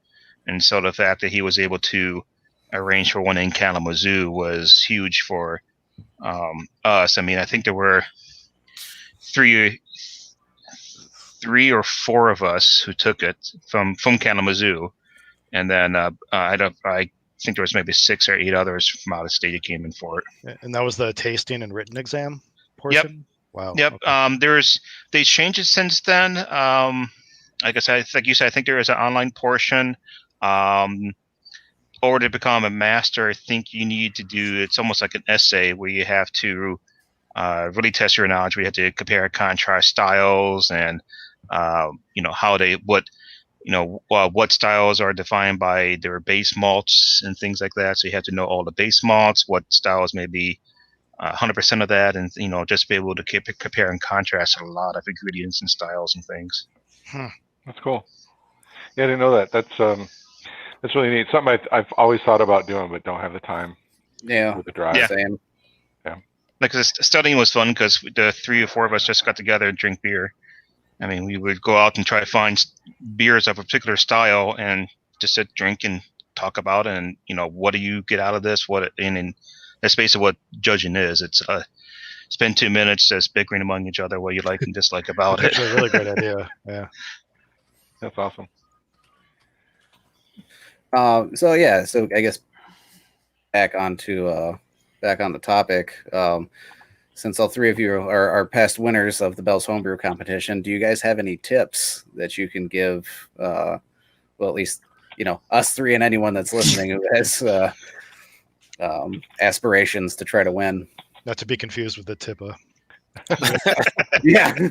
and so the fact that he was able to arrange for one in Kalamazoo was huge for us. I mean, I think there were three or four of us who took it from Kalamazoo, and then I think there was maybe 6 or 8 others from out of state who came in for it. And that was the tasting and written exam portion. Yep. Wow. Yep. Okay. They changed it since then. Like I said, like you said, I think there is an online portion. Or to become a master, I think you need to do, it's almost like an essay where you have to really test your knowledge. We have to compare and contrast styles and, what styles are defined by their base malts and things like that. So you have to know all the base malts, what styles may be 100% of that, and, just be able to compare and contrast a lot of ingredients and styles and things. That's cool. Yeah, I didn't know that. That's really neat. Something I've always thought about doing, but don't have the time. Yeah. With the drive. Yeah. Same. Yeah. Like studying was fun because the 3 or 4 of us just got together and drink beer. I mean, we would go out and try to find beers of a particular style and just sit, drink, and talk about it. And what do you get out of this? And that's basically what judging is. It's spend 2 minutes just bickering among each other what you like and dislike about it. That's a really great idea. Yeah. That's awesome. So I guess back on the topic. Since all 3 of you are past winners of the Bell's Homebrew competition, do you guys have any tips that you can give? Well, at least us 3 and anyone that's listening who has aspirations to try to win. Not to be confused with the TIPA. Yeah.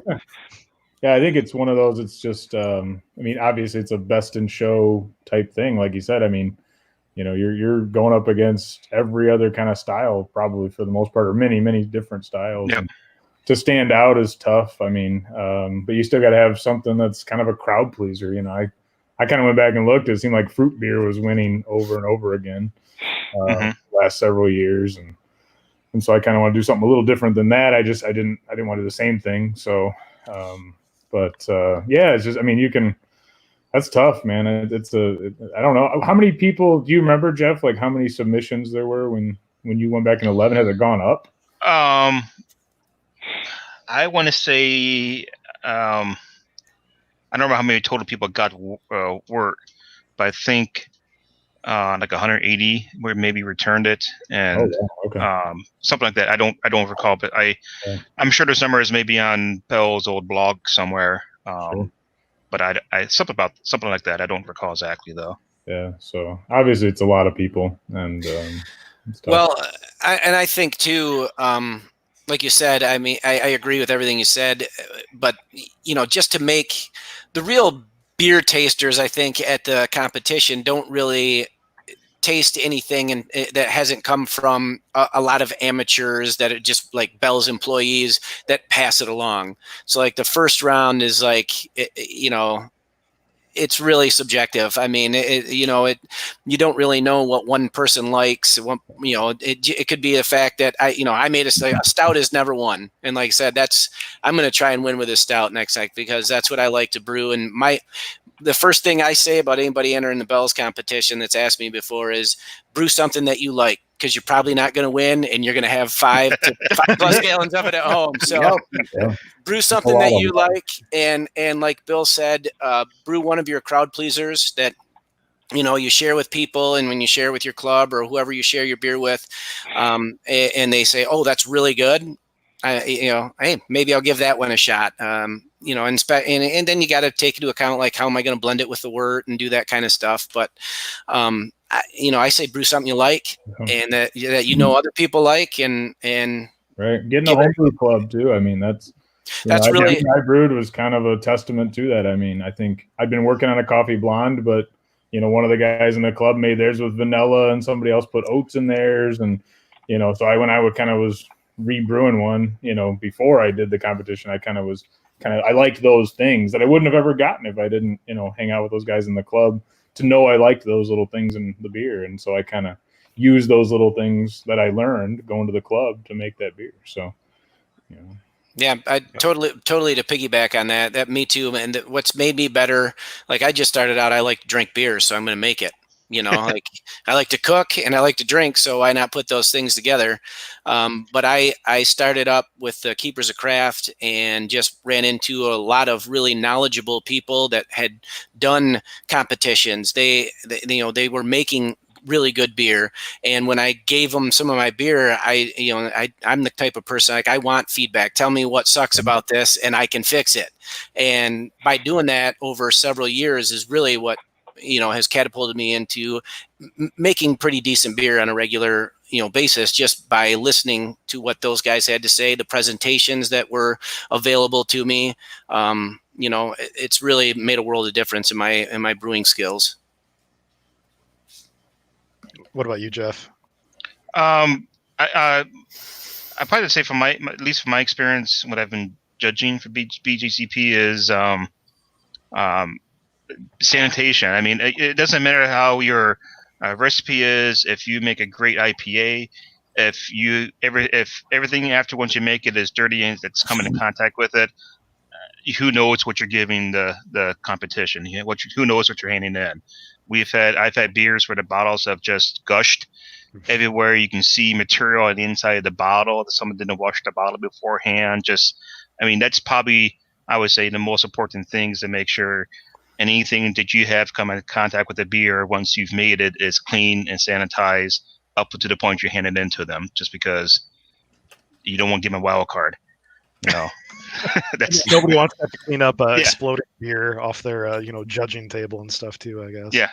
Yeah, I think it's one of those. It's just, obviously it's a best in show type thing. Like you said, you're going up against every other kind of style, probably for the most part, or many, many different styles. Yep. And to stand out is tough. But you still got to have something that's kind of a crowd pleaser. I kind of went back and looked. It seemed like fruit beer was winning over and over again last several years, and so I kind of want to do something a little different than that. I didn't want to do the same thing. So. It's just, you can, that's tough, man. I don't know. How many people, do you remember, Jeff, like how many submissions there were when you went back in 11? Has it gone up? I want to say, I don't remember how many total people got were, but I think like 180 where maybe returned it, and something like that. I don't recall, but I'm sure there's numbers maybe on Bell's old blog somewhere. Sure. But I something like that. I don't recall exactly though. Yeah. So obviously it's a lot of people, and well, I think too. Like you said, I agree with everything you said, but just to make the real beer tasters, I think at the competition don't really taste anything that hasn't come from a lot of amateurs that are just like Bell's employees that pass it along. So like the first round is like, it's really subjective. You don't really know what one person likes. It could be the fact that I made a stout has never won. And like I said, I'm going to try and win with a stout next night because that's what I like to brew. And the first thing I say about anybody entering the Bell's competition that's asked me before is brew something that you like, because you're probably not going to win and you're going to have 5 plus gallons of it at home. So brew something that you like. And like Bill said, brew one of your crowd pleasers that, you share with people, and when you share with your club or whoever you share your beer with, and they say, oh, that's really good. hey, maybe I'll give that one a shot. And then you got to take into account, like, how am I going to blend it with the wort and do that kind of stuff. But, I say brew something you like and that other people like, and right. Getting a homebrew club too. I mean, that's really, I brewed was kind of a testament to that. I mean, I think I've been working on a coffee blonde, but one of the guys in the club made theirs with vanilla and somebody else put oats in theirs. And, so when I would kind of was rebrewing one, before I did the competition, I liked those things that I wouldn't have ever gotten if I didn't, hang out with those guys in the club, to know I liked those little things in the beer. And so I kind of use those little things that I learned going to the club to make that beer. So, Yeah, I totally to piggyback on that me too. And what's made me better, like, I just started out, I like to drink beer, so I'm going to make it. Like, I like to cook and I like to drink, so why not put those things together? But I started up with the Keepers of Craft and just ran into a lot of really knowledgeable people that had done competitions. They were making really good beer, and when I gave them some of my beer, I'm the type of person, like, I want feedback. Tell me what sucks about this and I can fix it. And by doing that over several years is really what has catapulted me into making pretty decent beer on a regular basis, just by listening to what those guys had to say, the presentations that were available to me. It's really made a world of difference in my brewing skills. What about you, Jeff? I probably say, from at least from my experience, what I've been judging for BJCP is sanitation. I mean, it doesn't matter how your recipe is. If you make a great IPA, if everything after, once you make it, is dirty and it's coming in contact with it, who knows what you're giving the competition? Who knows what you're handing in? I've had beers where the bottles have just gushed everywhere. You can see material on the inside of the bottle. Someone didn't wash the bottle beforehand. That's probably, I would say, the most important things to make sure anything that you have come in contact with the beer once you've made it is clean and sanitized up to the point you hand it into them, just because you don't want to give them a wild card. That's nobody wants to have to clean up exploding beer off their judging table and stuff too, I guess. Yeah.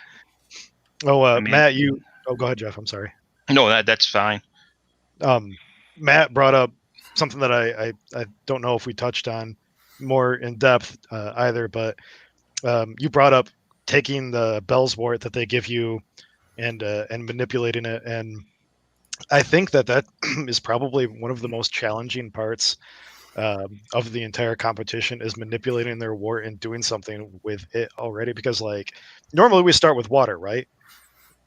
Oh, Matt, go ahead, Jeff. I'm sorry. No, that's fine. Matt brought up something that I don't know if we touched on more in depth either, but you brought up taking the Bell's wort that they give you and manipulating it, and I think that is probably one of the most challenging parts of the entire competition, is manipulating their wort and doing something with it already. Because, like, normally we start with water, right?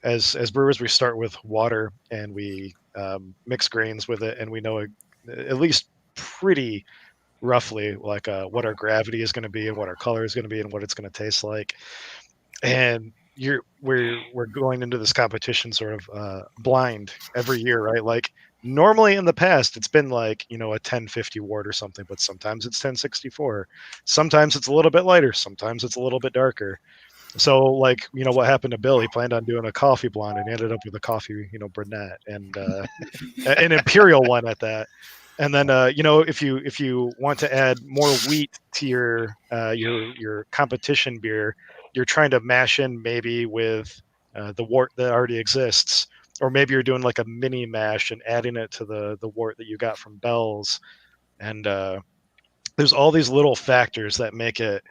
As brewers, we start with water and we mix grains with it, and we know at least pretty roughly, like, what our gravity is going to be and what our color is going to be and what it's going to taste like. And we're going into this competition sort of blind every year, right? Like, normally in the past it's been like a 1050 wort or something, but sometimes it's 1064, sometimes it's a little bit lighter, sometimes it's a little bit darker. So, like, what happened to Bill? He planned on doing a coffee blonde and he ended up with a coffee brunette, and an imperial one at that. And then if you want to add more wheat to your competition beer, you're trying to mash in maybe with the wort that already exists, or maybe you're doing like a mini mash and adding it to the wort that you got from Bell's. And there's all these little factors that make it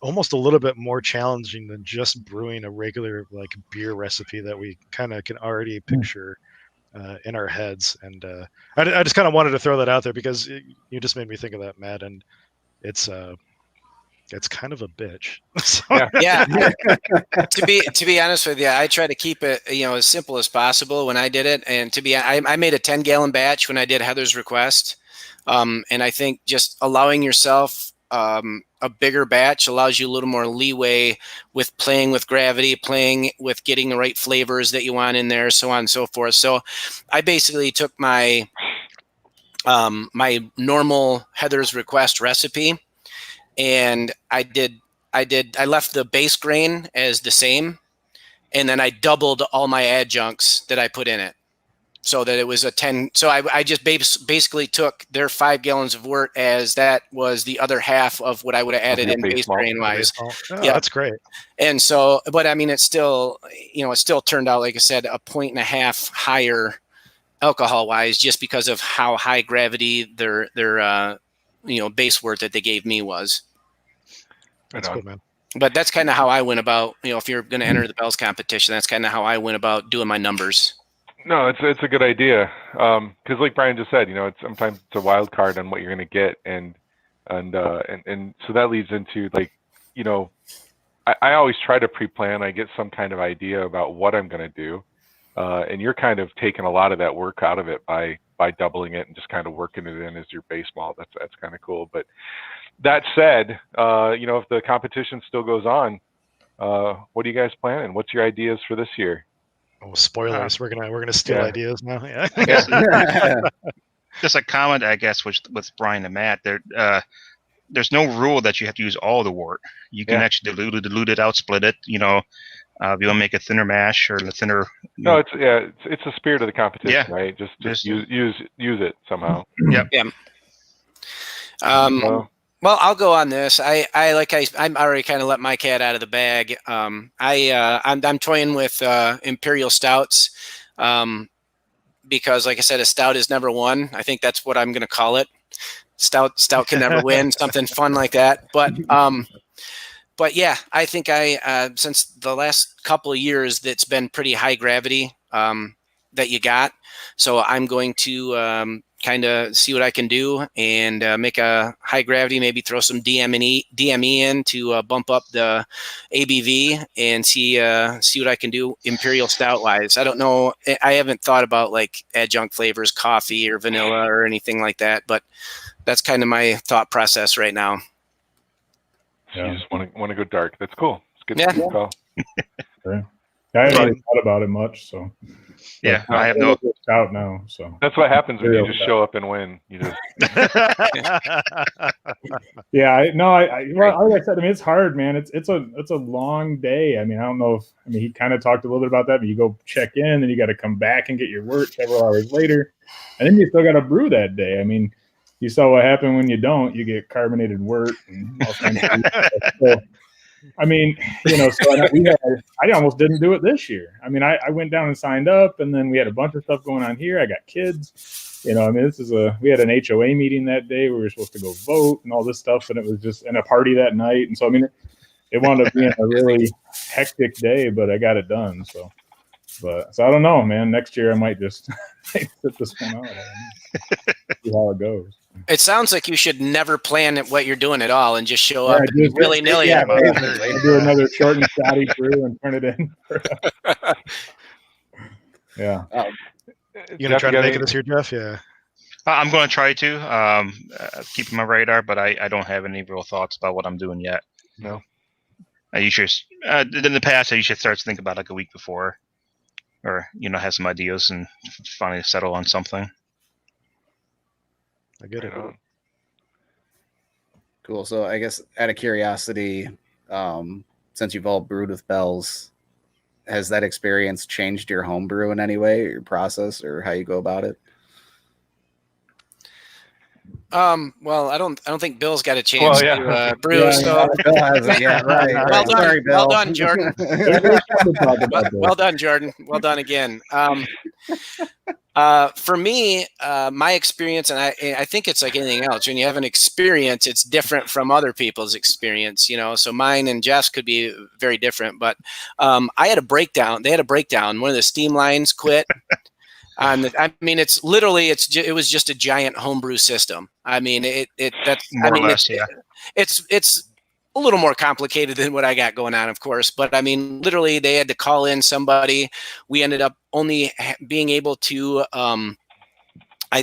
almost a little bit more challenging than just brewing a regular, like, beer recipe that we kind of can already picture in our heads. And I just kind of wanted to throw that out there because you just made me think of that, Matt, and it's kind of a bitch. Yeah. To be honest with you, I try to keep it as simple as possible when I did it. And I made a 10-gallon batch when I did Heather's request, and I think just allowing yourself a bigger batch allows you a little more leeway with playing with gravity, playing with getting the right flavors that you want in there, so on and so forth. So I basically took my my normal Heather's request recipe, and I left the base grain as the same, and then I doubled all my adjuncts that I put in it. so that it was a 10. So I just basically took their 5 gallons of wort as that was the other half of what I would have added in base grain wise. Oh, that's great. And so, but I mean, it's still, it still turned out, like I said, 1.5 points higher alcohol wise, just because of how high gravity their base wort that they gave me was. That's cool, man. But that's kind of how I went about, if you're going to enter the Bells competition, that's kind of how I went about doing my numbers. No, it's a good idea. Because like Brian just said, sometimes it's a wild card on what you're going to get. And so that leads into I always try to pre-plan. I get some kind of idea about what I'm going to do. And you're kind of taking a lot of that work out of it by doubling it and just kind of working it in as your base malt. That's kind of cool. But that said, if the competition still goes on, what are you guys planning? What's your ideas for this year? Oh, spoilers! We're gonna steal ideas now. Yeah. Just a comment, I guess, with Brian and Matt. There's no rule that you have to use all the wort. You can actually dilute it out, split it. If you want to make a thinner mash or a thinner. No, it's the spirit of the competition, right? Just use it somehow. Yep. Yeah. Well, I'll go on this. I'm already kind of let my cat out of the bag. I'm toying with imperial stouts because, like I said, a stout is never won. I think that's what I'm going to call it. Stout can never win. Something fun like that. But yeah, I think since the last couple of years, that's been pretty high gravity that you got. So I'm going to kind of see what I can do and make a high gravity, maybe throw some DME in to bump up the ABV and see what I can do imperial stout wise. I don't know. I haven't thought about like adjunct flavors, coffee or vanilla or anything like that, but that's kind of my thought process right now. So you just want to go dark. That's cool. It's good. Yeah. Call. Sure. I haven't really thought about it much, so. Yeah, I have no out now. So that's what happens when you just show up and win. You just. Yeah, well, like I said, I mean, it's hard, man. It's a long day. I mean, I don't know he kind of talked a little bit about that, but you go check in, and you got to come back and get your wort several hours later, and then you still got to brew that day. I mean, you saw what happened when you don't. You get carbonated wort and all kinds of stuff. So, I mean, I almost didn't do it this year. I mean, I went down and signed up, and then we had a bunch of stuff going on here. I got kids, I mean, we had an HOA meeting that day. We were supposed to go vote and all this stuff, and it was just in a party that night. And so, I mean, it wound up being a really hectic day, but I got it done. So I don't know, man. Next year I might just sit this one out. See how it goes. It sounds like you should never plan what you're doing at all and just show up willy-nilly. Yeah, do another short and shotty brew and turn it in. Yeah. You gonna try to make it this year, Jeff? Yeah. I'm going to try to keep my radar, but I don't have any real thoughts about what I'm doing yet. No. In the past, I usually start to think about like a week before, or have some ideas and finally settle on something. I get it. Cool. So I guess out of curiosity, since you've all brewed with Bells, has that experience changed your homebrew in any way, or your process, or how you go about it? Well, I don't think Bill's got a chance to brew. So Bill hasn't yet. Right. Well done. Sorry, Bill. Well done, Jordan. Well done, Jordan. Well done again. For me, my experience, and I think it's like anything else. When you have an experience, it's different from other people's experience. So mine and Jeff's could be very different. But I had a breakdown. They had a breakdown. One of the steam lines quit. I mean, it was just a giant homebrew system. I mean, it's a little more complicated than what I got going on, of course. But I mean, literally, they had to call in somebody. We ended up only being able to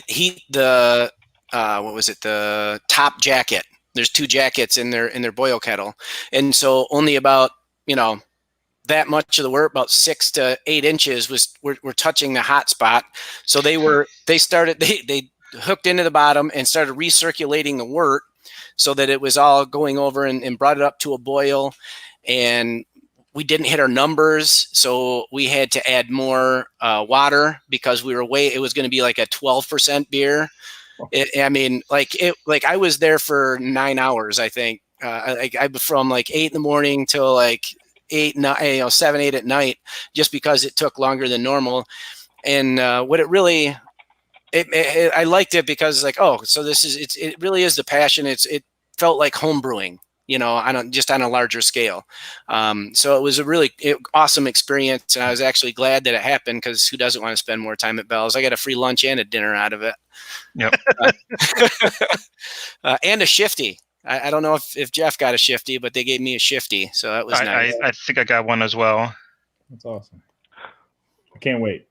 heat the the top jacket. There's 2 jackets in their boil kettle, and so only about that much of the wort, about 6 to 8 inches, were touching the hot spot. So they hooked into the bottom and started recirculating the wort so that it was all going over and brought it up to a boil. And we didn't hit our numbers, so we had to add more water because we were it was going to be like a 12% beer. Like I was there for 9 hours, I think. I from like 8 in the morning till like 8, 9, 7, 8 at night, just because it took longer than normal. And what it really, I liked it because like, oh, so it really is the passion. It felt like home brewing, just on a larger scale. So it was a really awesome experience, and I was actually glad that it happened, because who doesn't want to spend more time at Bell's? I got a free lunch and a dinner out of it. Yep. And a shifty. I don't know if Jeff got a shifty, but they gave me a shifty, so that was nice. I think I got one as well. That's awesome. I can't wait.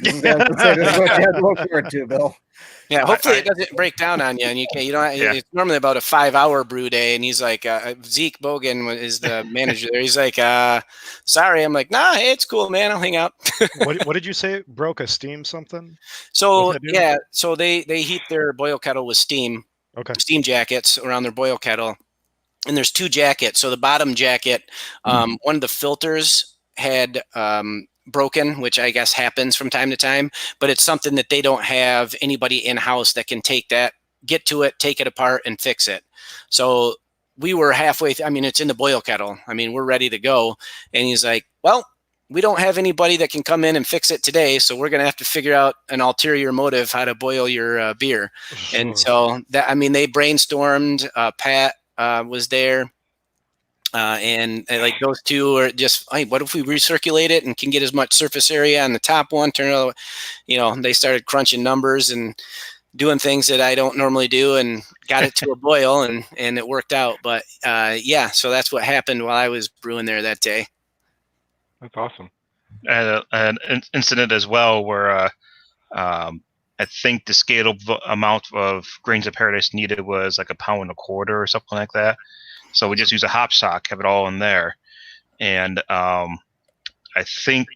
Yeah, that's what you have to look forward to, Bill. Yeah, hopefully it doesn't break down on you, and you can't. It's normally about a 5-hour brew day, and he's like, Zeke Bogan is the manager there. He's like, sorry. I'm like, nah, hey, it's cool, man. I'll hang out. What did you say? Broke a steam something? So yeah, so they heat their boil kettle with steam. Okay. Steam jackets around their boil kettle, and there's 2 jackets. So the bottom jacket, one of the filters had broken, which I guess happens from time to time, but it's something that they don't have anybody in-house that can take that, get to it, take it apart, and fix it. So we were halfway it's in the boil kettle. We're ready to go. And he's like, well, we don't have anybody that can come in and fix it today, so we're going to have to figure out an ulterior motive how to boil your beer. And so that, they brainstormed. Pat was there. And like those two are just, hey, what if we recirculate it and can get as much surface area on the top one? They started crunching numbers and doing things that I don't normally do, and got it to a boil, and it worked out. But yeah, so that's what happened while I was brewing there that day. That's awesome. An incident as well where I think the scaled amount of grains of paradise needed was like 1.25 pounds or something like that. So we just use a hop sock, have it all in there, and I think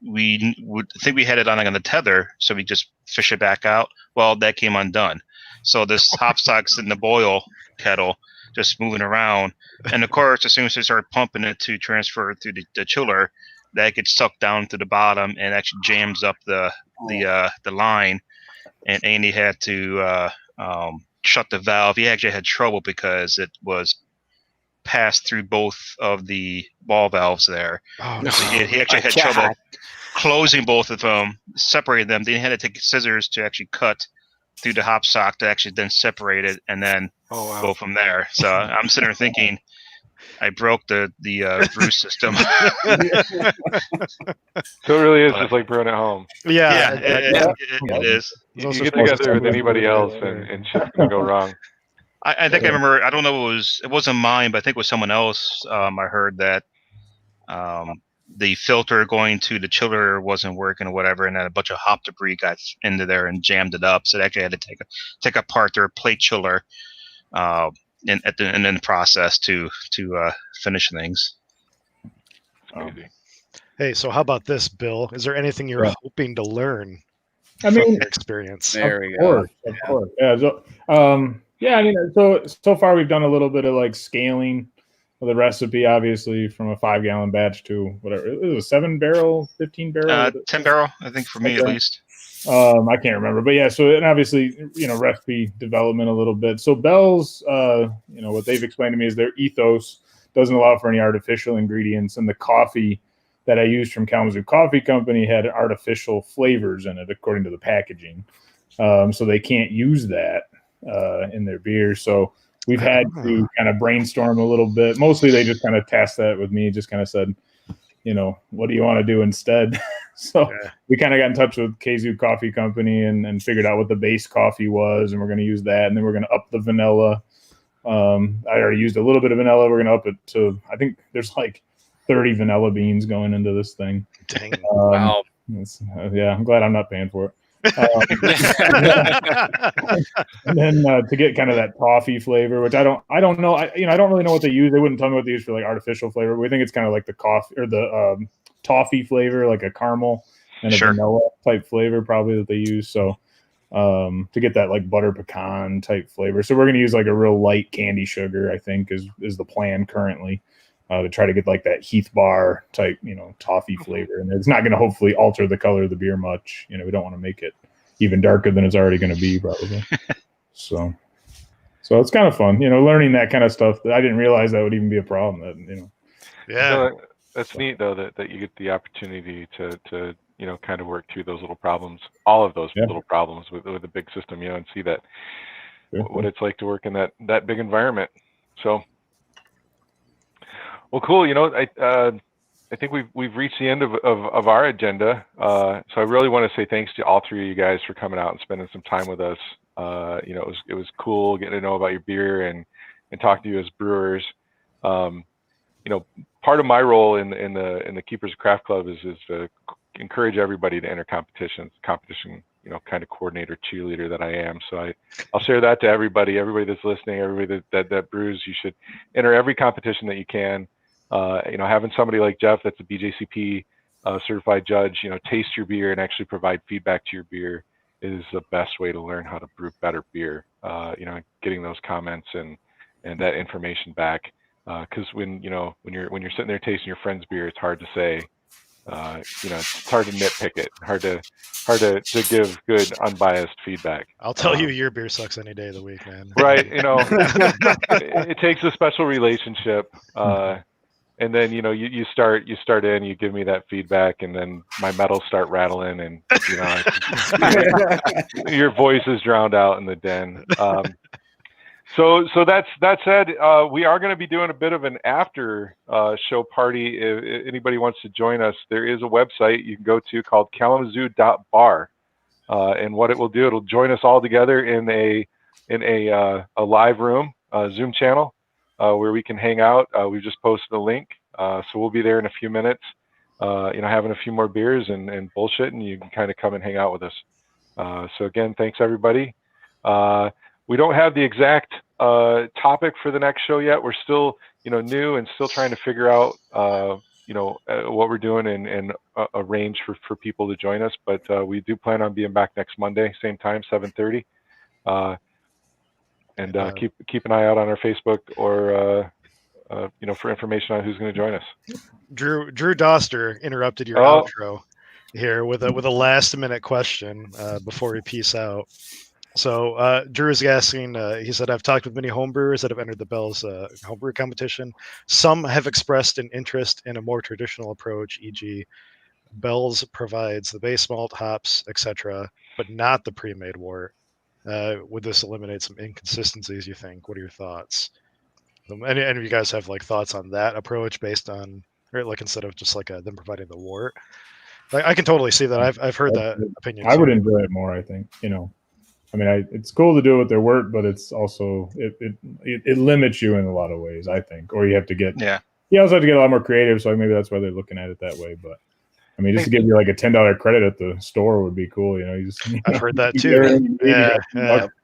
we had it on the tether, so we just fish it back out. Well, that came undone. So this hop sock's in the boil kettle, just moving around, and of course, as soon as they start pumping it to transfer through the chiller, that gets sucked down to the bottom and actually jams up the line. And Andy had to shut the valve. He actually had trouble because it was passed through both of the ball valves there. Oh, so he actually had trouble closing both of them, separating them. Then he had to take scissors to actually cut through the hop sock to actually then separate it, and then go from there. So I'm sitting there thinking, I broke the brew system. So it really is just like brewing at home. Yeah, it is. You get together with anybody else, and shit can go wrong. I think I remember. I don't know. It wasn't mine, but I think it was someone else. I heard that the filter going to the chiller wasn't working or whatever, and then a bunch of hop debris got into there and jammed it up. So they actually had to take apart their plate chiller, and then the process to finish things. Crazy. Hey, so how about this, Bill? Is there anything you're hoping to learn? From experience. There we go. Of course. Yeah. So, so far we've done a little bit of like scaling of the recipe, obviously from a 5-gallon batch to whatever. It was a 7-barrel, 15-barrel, 10-barrel, I think for me at least. I can't remember, but yeah. So, and obviously, recipe development a little bit. So Bell's, what they've explained to me is their ethos doesn't allow for any artificial ingredients, and the coffee that I used from Kalamazoo Coffee Company had artificial flavors in it, according to the packaging. So they can't use that in their beer. So we've had to kind of brainstorm a little bit. Mostly they just kind of tasked that with me, just kind of said, what do you want to do instead? So we kind of got in touch with Kalamazoo Coffee Company and figured out what the base coffee was, and we're going to use that. And then we're going to up the vanilla. I already used a little bit of vanilla. We're going to up it to, I think there's like 30 vanilla beans going into this thing. Dang. Wow. I'm glad I'm not paying for it. And then to get kind of that toffee flavor, which I don't know. I don't really know what they use. They wouldn't tell me what they use for like artificial flavor. We think it's kind of like the coffee or the toffee flavor, like a caramel and a vanilla type flavor probably that they use. So to get that like butter pecan type flavor. So we're going to use like a real light candy sugar, I think is the plan currently. to try to get like that Heath bar type, toffee flavor. And it's not going to hopefully alter the color of the beer much. We don't want to make it even darker than it's already going to be probably. So it's kind of fun, learning that kind of stuff that I didn't realize that would even be a problem. Yeah. So that's neat though, that you get the opportunity to kind of work through those little problems, all of those little problems with the big system, and see that what it's like to work in that big environment. So, well, cool. I think we've reached the end of our agenda. So I really want to say thanks to all three of you guys for coming out and spending some time with us. It was cool getting to know about your beer and talk to you as brewers. Part of my role in the Keepers of Craft Club is to encourage everybody to enter competition, kind of coordinator, cheerleader that I am. So I'll share that to everybody that's listening, everybody that brews. You should enter every competition that you can. Having somebody like Jeff that's a BJCP certified judge, taste your beer and actually provide feedback to your beer is the best way to learn how to brew better beer. Getting those comments and that information back. Because when you're sitting there tasting your friend's beer, it's hard to say, it's hard to nitpick it, hard to give good unbiased feedback. I'll tell you, your beer sucks any day of the week, man. Right? It takes a special relationship, and then you start in, you give me that feedback, and then my metals start rattling, and your voice is drowned out in the den. So that said, we are going to be doing a bit of an after show party. If anybody wants to join us, there is a website you can go to called kalamazoo.bar. And what it will do, it'll join us all together in a live room, Zoom channel, where we can hang out. We've just posted a link. So we'll be there in a few minutes, having a few more beers and bullshit, and you can kind of come and hang out with us. So again, thanks everybody. We don't have the exact topic for the next show yet. We're still, new and still trying to figure out, what we're doing and arrange for people to join us. But we do plan on being back next Monday, same time, 7:30. And keep an eye out on our Facebook or, for information on who's going to join us. Drew Doster interrupted your outro here with a last minute question before we peace out. So Drew is asking, he said, I've talked with many homebrewers that have entered the Bell's homebrew competition. Some have expressed an interest in a more traditional approach, e.g. Bell's provides the base malt, hops, etc., but not the pre-made wort. Would this eliminate some inconsistencies, you think? What are your thoughts? Any of you guys have thoughts on that approach based on, or instead of just them providing the wort? I can totally see that. I've heard that opinion. I would enjoy it more, I think, it's cool to do it with their wort, but it's also it limits you in a lot of ways, I think. Or you have to get you also have to get a lot more creative. So maybe that's why they're looking at it that way. But just to give you a $10 credit at the store would be cool. I've heard that too.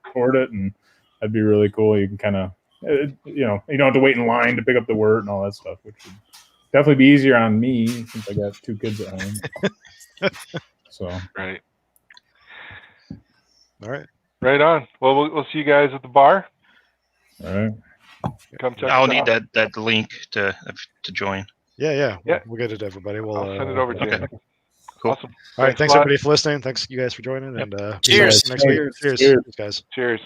Record it, and that'd be really cool. You can kind of you don't have to wait in line to pick up the wort and all that stuff, which would definitely be easier on me since I got 2 kids at home. So right. All right. Right on. Well, we'll see you guys at the bar. All right. Come check. I'll need that link to join. Yeah. We'll get it to everybody. I'll send it over to you. Cool. Awesome. All right. Thanks everybody for listening. Thanks you guys for joining. And cheers. Next week. Cheers, guys. Cheers.